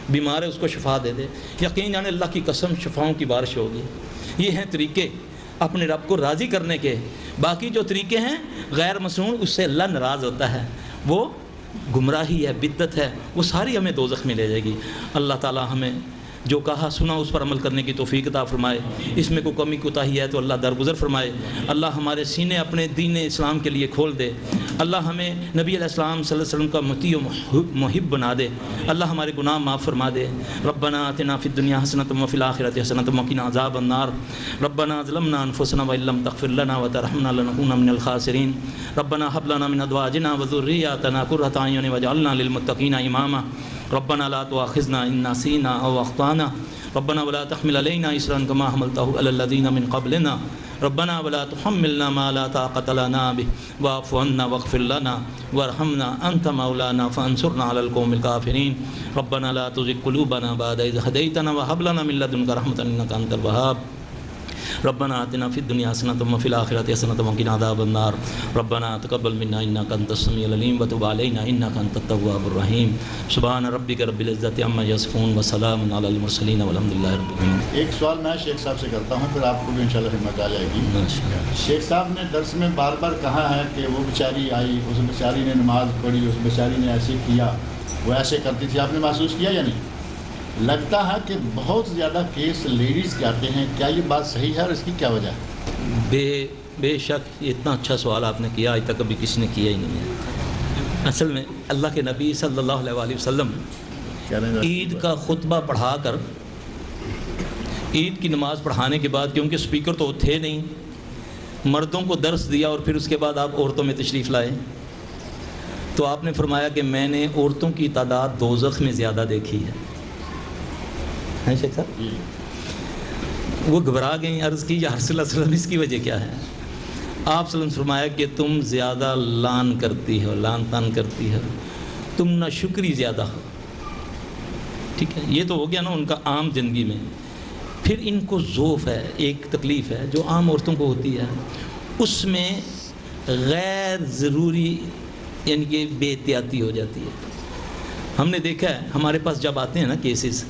بیمار ہے اس کو شفا دے دے. یقین جانے اللہ کی قسم شفاؤں کی بارش ہوگی. یہ ہیں طریقے اپنے رب کو راضی کرنے کے. باقی جو طریقے ہیں غیر مسنون، اس سے اللہ ناراض ہوتا ہے، وہ گمراہی ہے، بدعت ہے، وہ ساری ہمیں دوزخ میں لے جائے گی. اللہ تعالی ہمیں جو کہا سنا اس پر عمل کرنے کی توفیق عطا فرمائے. اس میں کوئی کمی کوتاہی ہے تو اللہ درگزر فرمائے. اللہ ہمارے سینے اپنے دین اسلام کے لیے کھول دے. اللہ ہمیں نبی علیہ السلام صلی اللہ علیہ وسلم کا مطیع و محب بنا دے. اللہ ہمارے گناہ معاف فرما دے. ربنا آتنا فی الدنیا حسنۃ وفی الآخرۃ حسنۃ وقنا عذاب النار. ربنا ظلمنا انفسنا وان لم تغفر لنا وترحمنا لنكونن من الخاسرین. ربنا هب لنا من ازواجنا وذرياتنا قرة اعین واجعلنا للمتقین اماما. ربنا لا تؤاخذنا ان نسینا او اخطانا. ربنا ولا تحمل علينا إصرا كما حملته على الذين من قبلنا. ربنا ولا تحملنا ما لا طاقة لنا به واعف عنا واغفر لنا وارحمنا أنت مولانا فانصرنا على القوم الكافرين. ربنا لا تزغ قلوبنا بعد إذ هديتنا وهب لنا من لدنك رحمة إنك أنت الوهاب. ربنا آتنا فی الدنیا حسنۃ وفی الآخرۃ حسنۃ وقنا عذاب النار. ربنا تقبل منا انک انت السمیع العلیم وتب علینا انک انت التواب الرحیم. سبحان ربک رب العزۃ عما یصفون وسلام علی المرسلین والحمد للہ رب العالمین. ایک سوال میں شیخ صاحب سے کرتا ہوں، پھر آپ کو بھی انشاءاللہ ہمت آ جائے گی. شیخ صاحب نے درس میں بار بار کہا ہے کہ وہ بیچاری آئی، اس بیچاری نے نماز پڑھی، اس بیچاری نے ایسے کیا، وہ ایسے کرتی تھی. آپ نے محسوس کیا یا نہیں؟ لگتا ہے کہ بہت زیادہ کیس لیڈیز کے آتے ہیں، کیا یہ بات صحیح ہے اور اس کی کیا وجہ ہے؟ بے شک اتنا اچھا سوال آپ نے کیا، آج تک کبھی کسی نے کیا ہی نہیں ہے. اصل میں اللہ کے نبی صلی اللہ علیہ وآلہ وسلم عید کا خطبہ پڑھا کر، عید کی نماز پڑھانے کے بعد، کیونکہ سپیکر تو تھے نہیں، مردوں کو درس دیا اور پھر اس کے بعد آپ عورتوں میں تشریف لائے. تو آپ نے فرمایا کہ میں نے عورتوں کی تعداد دوزخ میں زیادہ دیکھی ہے. ہیں شیخ صاحب؟ وہ گھبرا گئیں، عرض کی یا رسول اللہ صلی اللہ علیہ وسلم اس کی وجہ کیا ہے؟ آپ صلی اللہ علیہ وسلم فرمایا کہ تم زیادہ لان کرتی ہو، لان تان کرتی ہو، تم نہ شکری زیادہ ہو. ٹھیک ہے، یہ تو ہو گیا نا ان کا عام زندگی میں. پھر ان کو ذوف ہے، ایک تکلیف ہے جو عام عورتوں کو ہوتی ہے، اس میں غیر ضروری یعنی کہ بے احتیاطی ہو جاتی ہے. ہم نے دیکھا ہے ہمارے پاس جب آتے ہیں نا کیسز،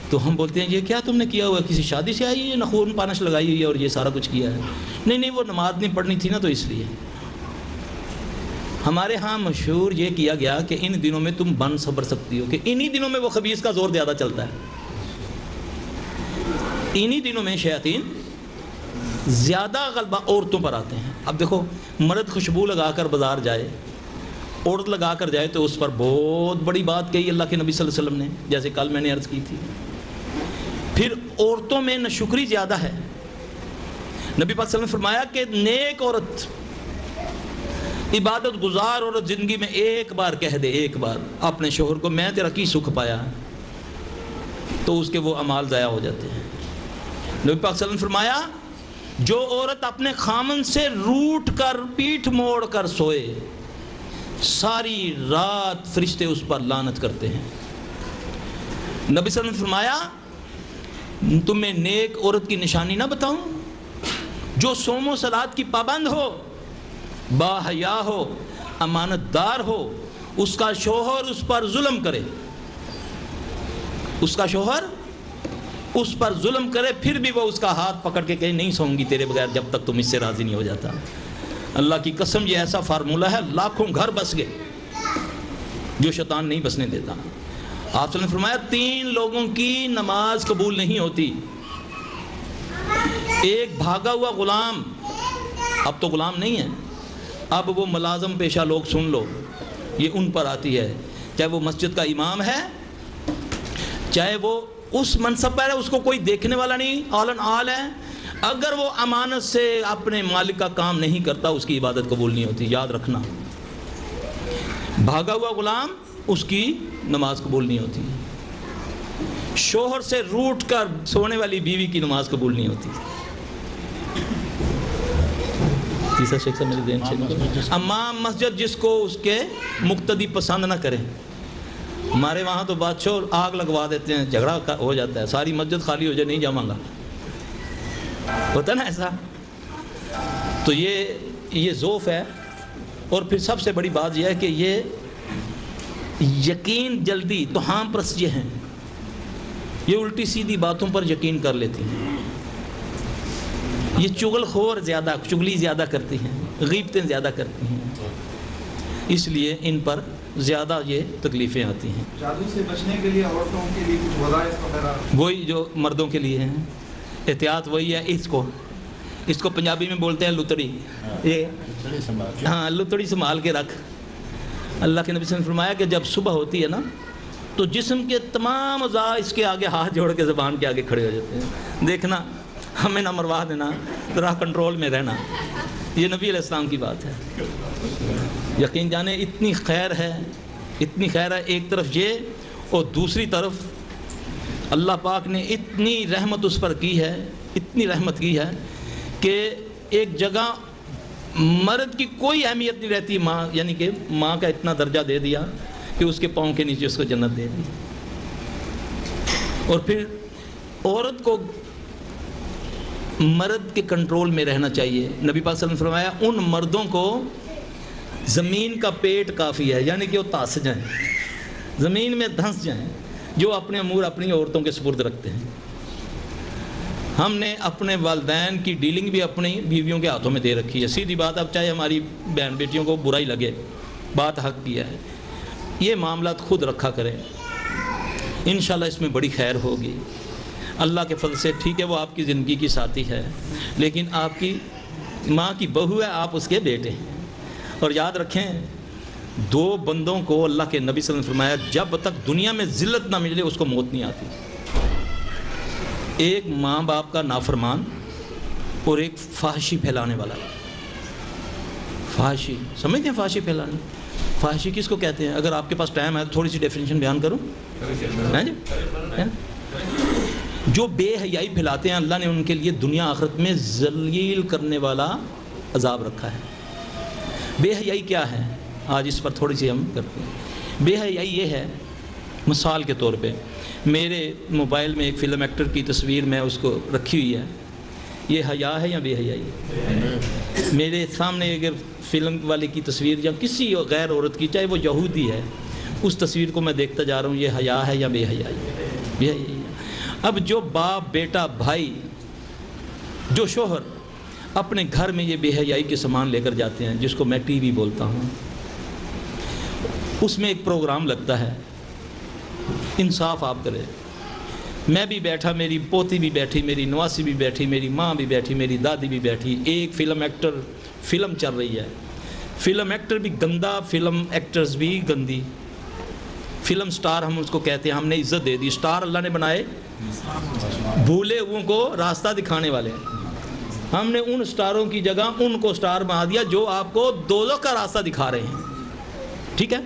تو ہم بولتے ہیں یہ کیا تم نے کیا ہوا، کسی شادی سے آئی ہے، نخون پانش لگائی ہوئی ہے اور یہ سارا کچھ کیا ہے. نہیں وہ نماز نہیں پڑھنی تھی نا، تو اس لیے. ہمارے ہاں مشہور یہ کیا گیا کہ ان دنوں میں تم بن صبر سکتی ہو، کہ انہی دنوں میں وہ خبیث کا زور زیادہ چلتا ہے. انہی دنوں میں شیاطین زیادہ غلبہ عورتوں پر آتے ہیں. اب دیکھو، مرد خوشبو لگا کر بازار جائے، عورت لگا کر جائے، تو اس پر بہت بڑی بات کہی اللہ کے نبی صلی اللہ علیہ وسلم نے، جیسے کل میں نے عرض کی تھی. پھر عورتوں میں ناشکری زیادہ ہے، نبی پاک صلی اللہ علیہ وسلم نے فرمایا کہ نیک عورت، عبادت گزار عورت زندگی میں ایک بار کہہ دے، ایک بار اپنے شوہر کو میں تیرا کی سکھ پایا، تو اس کے وہ اعمال ضائع ہو جاتے ہیں۔ نبی پاک صلی اللہ علیہ وسلم نے فرمایا جو عورت اپنے خامن سے روٹ کر پیٹھ موڑ کر سوئے، ساری رات فرشتے اس پر لعنت کرتے ہیں۔ نبی صلی اللہ علیہ وسلم نے فرمایا تمہیں نیک عورت کی نشانی نہ بتاؤں؟ جو صوم و صلات کی پابند ہو، با حیا ہو، امانت دار ہو، اس کا شوہر اس پر ظلم کرے، اس کا شوہر اس پر ظلم کرے، پھر بھی وہ اس کا ہاتھ پکڑ کے کہے نہیں سوؤں گی تیرے بغیر جب تک تم اس سے راضی نہیں ہو جاتا۔ اللہ کی قسم یہ ایسا فارمولہ ہے، لاکھوں گھر بس گئے جو شیطان نہیں بسنے دیتا۔ آپ صلی اللہ علیہ وسلم نے فرمایا 3 لوگوں کی نماز قبول نہیں ہوتی۔ ایک بھاگا ہوا غلام، اب تو غلام نہیں ہے، اب وہ ملازم پیشہ لوگ سن لو، یہ ان پر آتی ہے، چاہے وہ مسجد کا امام ہے، چاہے وہ اس منصب پر ہے، اس کو کوئی دیکھنے والا نہیں، عالن عال ہے، اگر وہ امانت سے اپنے مالک کا کام نہیں کرتا اس کی عبادت قبول نہیں ہوتی، یاد رکھنا۔ بھاگا ہوا غلام، اس کی نماز قبول نہیں ہوتی۔ شوہر سے روٹ کر سونے والی بیوی کی نماز قبول نہیں ہوتی۔ تیسرا شیخ صاحب میرے ذہن سے، امام مسجد جس کو اس کے مقتدی پسند نہ کریں۔ ہمارے وہاں تو بادشاہ آگ لگوا دیتے ہیں، جھگڑا ہو جاتا ہے، ساری مسجد خالی ہو جائے نہیں جاؤں گا، ہوتا نا ایسا۔ تو یہ ذوف ہے۔ اور پھر سب سے بڑی بات یہ ہے کہ یہ یقین جلدی توہام پرست یہ ہیں، یہ الٹی سیدھی باتوں پر یقین کر لیتی ہیں، یہ چغل خور زیادہ، چغلی زیادہ کرتی ہیں، غیبتیں زیادہ کرتی ہیں، اس لیے ان پر زیادہ یہ تکلیفیں آتی ہیں۔ جادو سے بچنے کے لیے عورتوں کے لیے کچھ وظائف وغیرہ؟ وہی جو مردوں کے لیے ہیں، احتیاط وہی ہے، اس کو پنجابی میں بولتے ہیں لتڑی، ہاں لتڑی سنبھال کے رکھ۔ اللہ کے نبی صلی اللہ علیہ وسلم نے فرمایا کہ جب صبح ہوتی ہے نا تو جسم کے تمام اعضاء اس کے آگے ہاتھ جوڑ کے زبان کے آگے کھڑے ہو جاتے ہیں، دیکھنا ہمیں نہ مروا دینا، ذرا کنٹرول میں رہنا۔ یہ نبی علیہ السلام کی بات ہے۔ یقین جانے اتنی خیر ہے، اتنی خیر ہے، ایک طرف یہ اور دوسری طرف اللہ پاک نے اتنی رحمت اس پر کی ہے، اتنی رحمت کی ہے کہ ایک جگہ مرد کی کوئی اہمیت نہیں رہتی، ماں یعنی کہ ماں کا اتنا درجہ دے دیا کہ اس کے پاؤں کے نیچے اس کو جنت دے دی۔ اور پھر عورت کو مرد کے کنٹرول میں رہنا چاہیے۔ نبی پاک صلی اللہ علیہ وسلم نے فرمایا ان مردوں کو زمین کا پیٹ کافی ہے، یعنی کہ وہ تاس جائیں، زمین میں دھنس جائیں، جو اپنے امور اپنی عورتوں کے سپرد رکھتے ہیں۔ ہم نے اپنے والدین کی ڈیلنگ بھی اپنی بیویوں کے ہاتھوں میں دے رکھی ہے، سیدھی بات، اب چاہے ہماری بہن بیٹیوں کو برا ہی لگے، بات حق کیا ہے، یہ معاملات خود رکھا کریں، انشاءاللہ اس میں بڑی خیر ہوگی اللہ کے فضل سے۔ ٹھیک ہے وہ آپ کی زندگی کی ساتھی ہے، لیکن آپ کی ماں کی بہو ہے، آپ اس کے بیٹے ہیں۔ اور یاد رکھیں 2 بندوں کو اللہ کے نبی صلی اللہ علیہ وسلم نے فرمایا جب تک دنیا میں ذلت نہ ملے اس کو موت نہیں آتی، ایک ماں باپ کا نافرمان اور ایک فحاشی پھیلانے والا۔ فحاشی سمجھتے ہیں؟ فحاشی پھیلانے، فحاشی کس کو کہتے ہیں؟ اگر آپ کے پاس ٹائم ہے تو تھوڑی سی ڈیفینیشن بیان کروں۔ جو بے حیائی پھیلاتے ہیں اللہ نے ان کے لیے دنیا آخرت میں ذلیل کرنے والا عذاب رکھا ہے۔ بے حیائی کیا ہے؟ آج اس پر تھوڑی سی ہم کرتے ہیں۔ بے حیائی یہ ہے، مثال کے طور پہ میرے موبائل میں ایک فلم ایکٹر کی تصویر میں اس کو رکھی ہوئی ہے، یہ حیا ہے یا بے حیائی ہے؟ میرے سامنے اگر فلم والے کی تصویر یا کسی غیر عورت کی، چاہے وہ یہودی ہے، اس تصویر کو میں دیکھتا جا رہا ہوں، یہ حیا ہے یا بے حیائی ہے؟ بے حیائی ہے۔ اب جو باپ، بیٹا، بھائی، جو شوہر اپنے گھر میں یہ بے حیائی کے سامان لے کر جاتے ہیں، جس کو میں ٹی وی بولتا ہوں، اس میں ایک پروگرام لگتا ہے، انصاف آپ کرے، میں بھی بیٹھا، میری پوتی بھی بیٹھی، میری نواسی بھی بیٹھی، میری ماں بھی بیٹھی، میری دادی بھی بیٹھی، ایک فلم ایکٹر فلم چل رہی ہے، فلم ایکٹر بھی گندا، فلم ایکٹرز بھی گندی، فلم سٹار ہم اس کو کہتے ہیں، ہم نے عزت دے دی، سٹار اللہ نے بنائے بھولے ہوئوں کو راستہ دکھانے والے ہیں۔ ہم نے ان سٹاروں کی جگہ ان کو سٹار بنا دیا جو آپ کو دوزخ کا راستہ دکھا رہے ہیں. ٹھیک ہے.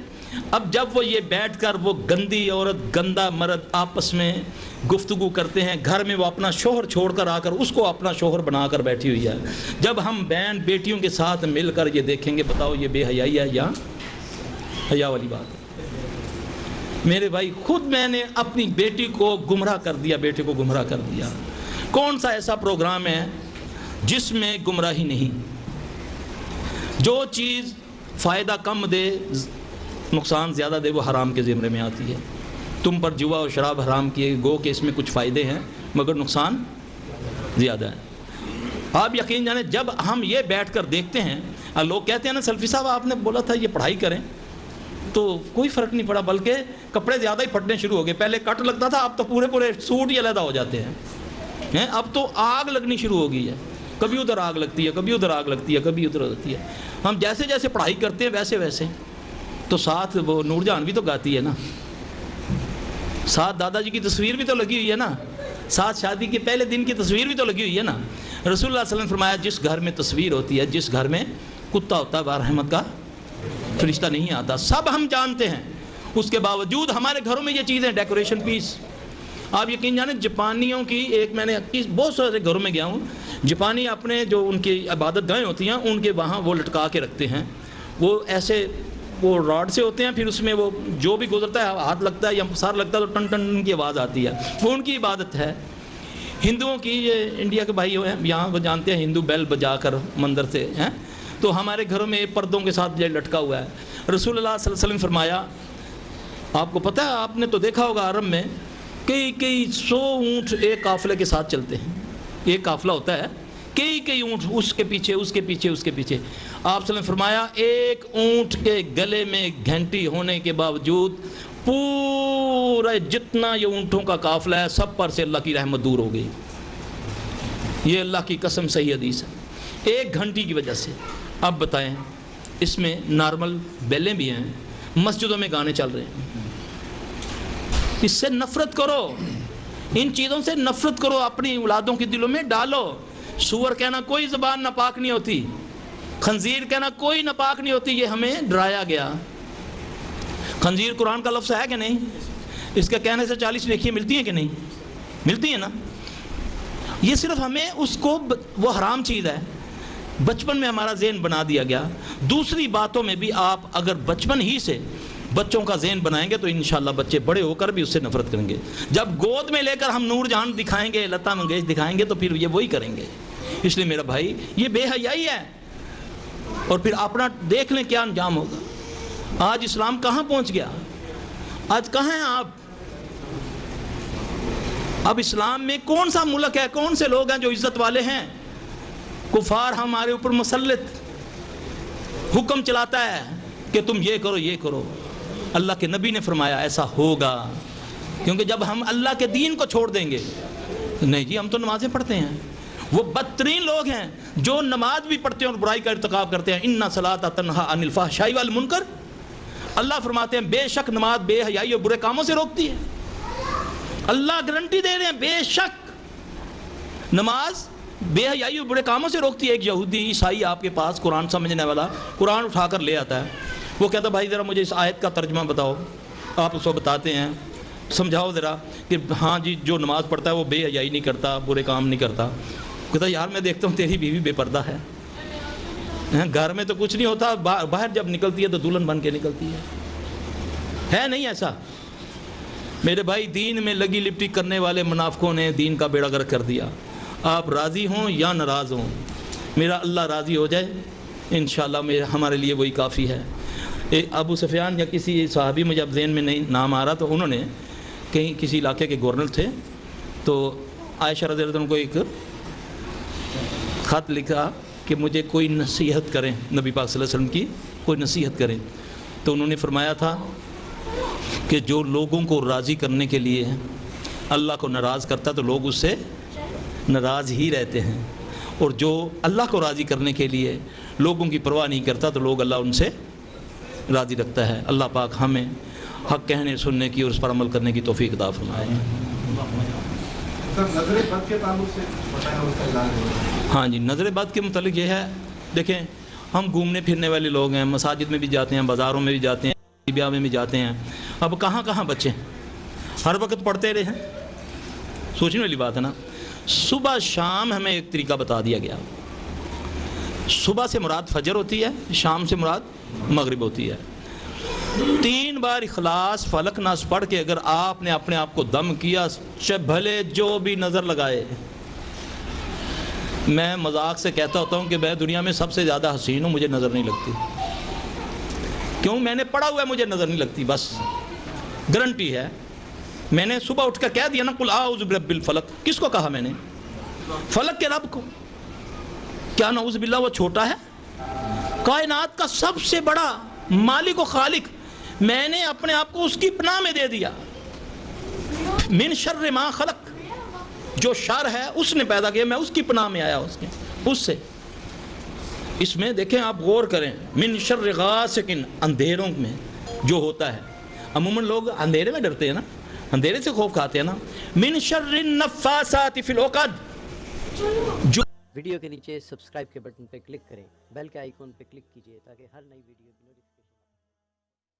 اب جب وہ یہ بیٹھ کر وہ گندی عورت گندا مرد آپس میں گفتگو کرتے ہیں, گھر میں وہ اپنا شوہر چھوڑ کر آ کر اس کو اپنا شوہر بنا کر بیٹھی ہوئی ہے, جب ہم بہن بیٹیوں کے ساتھ مل کر یہ دیکھیں گے, بتاؤ یہ بے حیائی ہے یا حیا والی بات ہے؟ میرے بھائی خود میں نے اپنی بیٹی کو گمراہ کر دیا, بیٹے کو گمراہ کر دیا. کون سا ایسا پروگرام ہے جس میں گمراہی نہیں؟ جو چیز فائدہ کم دے نقصان زیادہ دے وہ حرام کے زمرے میں آتی ہے. تم پر جوا اور شراب حرام کیے گو کہ اس میں کچھ فائدے ہیں مگر نقصان زیادہ ہے. آپ یقین جانیں جب ہم یہ بیٹھ کر دیکھتے ہیں, لوگ کہتے ہیں نا سلفی صاحب آپ نے بولا تھا یہ پڑھائی کریں, تو کوئی فرق نہیں پڑا بلکہ کپڑے زیادہ ہی پھٹنے شروع ہو گئے. پہلے کٹ لگتا تھا, اب تو پورے سوٹ ہی علیحدہ ہو جاتے ہیں. اب تو آگ لگنی شروع ہو گئی ہے, کبھی ادھر آگ لگتی ہے, کبھی ادھر آگ لگتی ہے, کبھی ادھر ہوتی ہے. ہم جیسے جیسے پڑھائی کرتے ہیں ویسے ویسے تو ساتھ وہ نور جہان بھی تو گاتی ہے نا, ساتھ دادا جی کی تصویر بھی تو لگی ہوئی ہے نا, ساتھ شادی کے پہلے دن کی تصویر بھی تو لگی ہوئی ہے نا. رسول اللہ صلی اللہ علیہ وسلم نے فرمایا جس گھر میں تصویر ہوتی ہے, جس گھر میں کتا ہوتا ہے, وہاں رحمت کا فرشتہ نہیں آتا. سب ہم جانتے ہیں, اس کے باوجود ہمارے گھروں میں یہ چیزیں ڈیکوریشن پیس. آپ یقین جانیں جاپانیوں کی ایک میں نے بہت سارے گھروں میں گیا ہوں, جاپانی اپنے جو ان کی عبادت گاہیں ہوتی ہیں ان کے وہاں وہ لٹکا کے رکھتے ہیں, وہ ایسے وہ راڈ سے ہوتے ہیں, پھر اس میں وہ جو بھی گزرتا ہے ہاتھ لگتا ہے یا سار لگتا ہے تو ٹن ٹن کی آواز آتی ہے, وہ ان کی عبادت ہے. ہندوؤں کی یہ انڈیا کے بھائی ہیں یہاں وہ جانتے ہیں ہندو بیل بجا کر مندر سے ہیں, تو ہمارے گھروں میں پردوں کے ساتھ یہ لٹکا ہوا ہے. رسول اللہ صلی اللہ علیہ وسلم فرمایا, آپ کو پتہ ہے آپ نے تو دیکھا ہوگا عرب میں کئی 100 اونٹ ایک قافلے کے ساتھ چلتے ہیں, ایک قافلہ ہوتا ہے کئی اونٹ اس کے پیچھے اس کے پیچھے اس کے پیچھے. آپ صلی اللہ علیہ وسلم فرمایا ایک اونٹ کے گلے میں گھنٹی ہونے کے باوجود پورا جتنا یہ اونٹوں کا قافلہ ہے سب پر سے اللہ کی رحمت دور ہو گئی. یہ اللہ کی قسم صحیح حدیث ہے, ایک گھنٹی کی وجہ سے. اب بتائیں اس میں نارمل بیلیں بھی ہیں, مسجدوں میں گانے چل رہے ہیں. اس سے نفرت کرو, ان چیزوں سے نفرت کرو, اپنی اولادوں کے دلوں میں ڈالو. سور کہنا کوئی زبان ناپاک نہیں ہوتی, خنزیر کہنا کوئی ناپاک نہیں ہوتی, یہ ہمیں ڈرایا گیا. خنزیر قرآن کا لفظ ہے کہ نہیں؟ اس کے کہنے سے 40 نیکیاں ملتی ہیں کہ نہیں؟ ملتی ہیں نا. یہ صرف ہمیں اس کو وہ حرام چیز ہے, بچپن میں ہمارا ذہن بنا دیا گیا. دوسری باتوں میں بھی آپ اگر بچپن ہی سے بچوں کا ذہن بنائیں گے تو انشاءاللہ بچے بڑے ہو کر بھی اس سے نفرت کریں گے. جب گود میں لے کر ہم نور جہاں دکھائیں گے, لتا منگیش دکھائیں گے تو پھر یہ وہی کریں گے. اس لیے میرا بھائی یہ بے حیائی ہے, اور پھر اپنا دیکھ لیں کیا انجام ہوگا. آج اسلام کہاں پہنچ گیا, آج کہاں ہیں آپ؟ اب اسلام میں کون سا ملک ہے, کون سے لوگ ہیں جو عزت والے ہیں؟ کفار ہمارے اوپر مسلط حکم چلاتا ہے کہ تم یہ کرو یہ کرو. اللہ کے نبی نے فرمایا ایسا ہوگا, کیونکہ جب ہم اللہ کے دین کو چھوڑ دیں گے, نہیں جی ہم تو نمازیں پڑھتے ہیں. وہ بدترین لوگ ہیں جو نماز بھی پڑھتے ہیں اور برائی کا ارتکاب کرتے ہیں. ان صلاۃ تنہا عن الفحشاء والمنکر, اللہ فرماتے ہیں بے شک نماز بے حیائی اور برے کاموں سے روکتی ہے. اللہ گارنٹی دے رہے ہیں بے شک نماز بے حیائی اور برے کاموں سے روکتی ہے. ایک یہودی عیسائی آپ کے پاس قرآن سمجھنے والا قرآن اٹھا کر لے آتا ہے, وہ کہتا ہے بھائی ذرا مجھے اس آیت کا ترجمہ بتاؤ. آپ اس کو بتاتے ہیں, سمجھاؤ ذرا کہ ہاں جی جو نماز پڑھتا ہے وہ بے حیائی نہیں کرتا, برے کام نہیں کرتا. کہتا یار میں دیکھتا ہوں تیری بیوی بے پردہ ہے, گھر میں تو کچھ نہیں ہوتا, باہر جب نکلتی ہے تو دلہن بن کے نکلتی ہے نہیں ایسا؟ میرے بھائی دین میں لگی لپٹی کرنے والے منافقوں نے دین کا بیڑا غرق کر دیا. آپ راضی ہوں یا ناراض ہوں, میرا اللہ راضی ہو جائے انشاءاللہ ہمارے لیے وہی کافی ہے. ابو سفیان یا کسی صحابی, مجھے اب ذہن میں نہیں نام آ رہا, تو انہوں نے کہیں کسی علاقے کے گورنر تھے, تو عائشہ رضی اللہ عنہ کو ایک خط لکھا کہ مجھے کوئی نصیحت کریں, نبی پاک صلی اللہ علیہ وسلم کی کوئی نصیحت کریں. تو انہوں نے فرمایا تھا کہ جو لوگوں کو راضی کرنے کے لیے اللہ کو ناراض کرتا تو لوگ اس سے ناراض ہی رہتے ہیں, اور جو اللہ کو راضی کرنے کے لیے لوگوں کی پرواہ نہیں کرتا تو لوگ اللہ ان سے راضی رکھتا ہے. اللہ پاک ہمیں حق کہنے سننے کی اور اس پر عمل کرنے کی توفیق عطا فرمائے. سر نظر بد کے تعلق سے بتائیں اس کا علاج. ہاں جی، نظر بد کے متعلق یہ ہے، دیکھیں ہم گھومنے پھرنے والے لوگ ہیں، مساجد میں بھی جاتے ہیں، بازاروں میں بھی جاتے ہیں، بیاہ میں بھی جاتے ہیں. اب کہاں کہاں بچے ہر وقت پڑھتے رہے ہیں، سوچنے والی بات ہے نا. صبح شام ہمیں ایک طریقہ بتا دیا گیا. صبح سے مراد فجر ہوتی ہے، شام سے مراد مغرب ہوتی ہے. 3 بار اخلاص فلق ناس پڑھ کے اگر آپ نے اپنے آپ کو دم کیا، بھلے جو بھی نظر لگائے. میں مذاق سے کہتا ہوتا ہوں کہ میں دنیا میں سب سے زیادہ حسین ہوں، مجھے نظر نہیں لگتی. کیوں؟ میں نے پڑھا ہوا ہے، مجھے نظر نہیں لگتی، بس گارنٹی ہے. میں نے صبح اٹھ کر کہہ دیا نا قل اعوذ برب الفلق. کس کو کہا میں نے؟ فلق کے رب کو. کیا نعوذ باللہ وہ چھوٹا ہے؟ کائنات کا سب سے بڑا مالک و خالق، میں نے اپنے آپ کو اس کی پناہ میں دے دیا. من شر ما خلق، جو شر ہے اس نے پیدا کیا، میں اس کی پناہ میں آیا اس سے. اس میں دیکھیں آپ غور کریں، من شر غاسق، اندھیروں میں جو ہوتا ہے. عموماً لوگ اندھیرے میں ڈرتے ہیں نا، اندھیرے سے خوف کھاتے ہیں نا. من شر النفاثات فی العقد. جو ویڈیو کے نیچے سبسکرائب کے بٹن پہ کلک کریں، بیل کے آئیکن پہ کلک کیجئے تاکہ ہر نئی ویڈیو کی نوٹیفیکیشن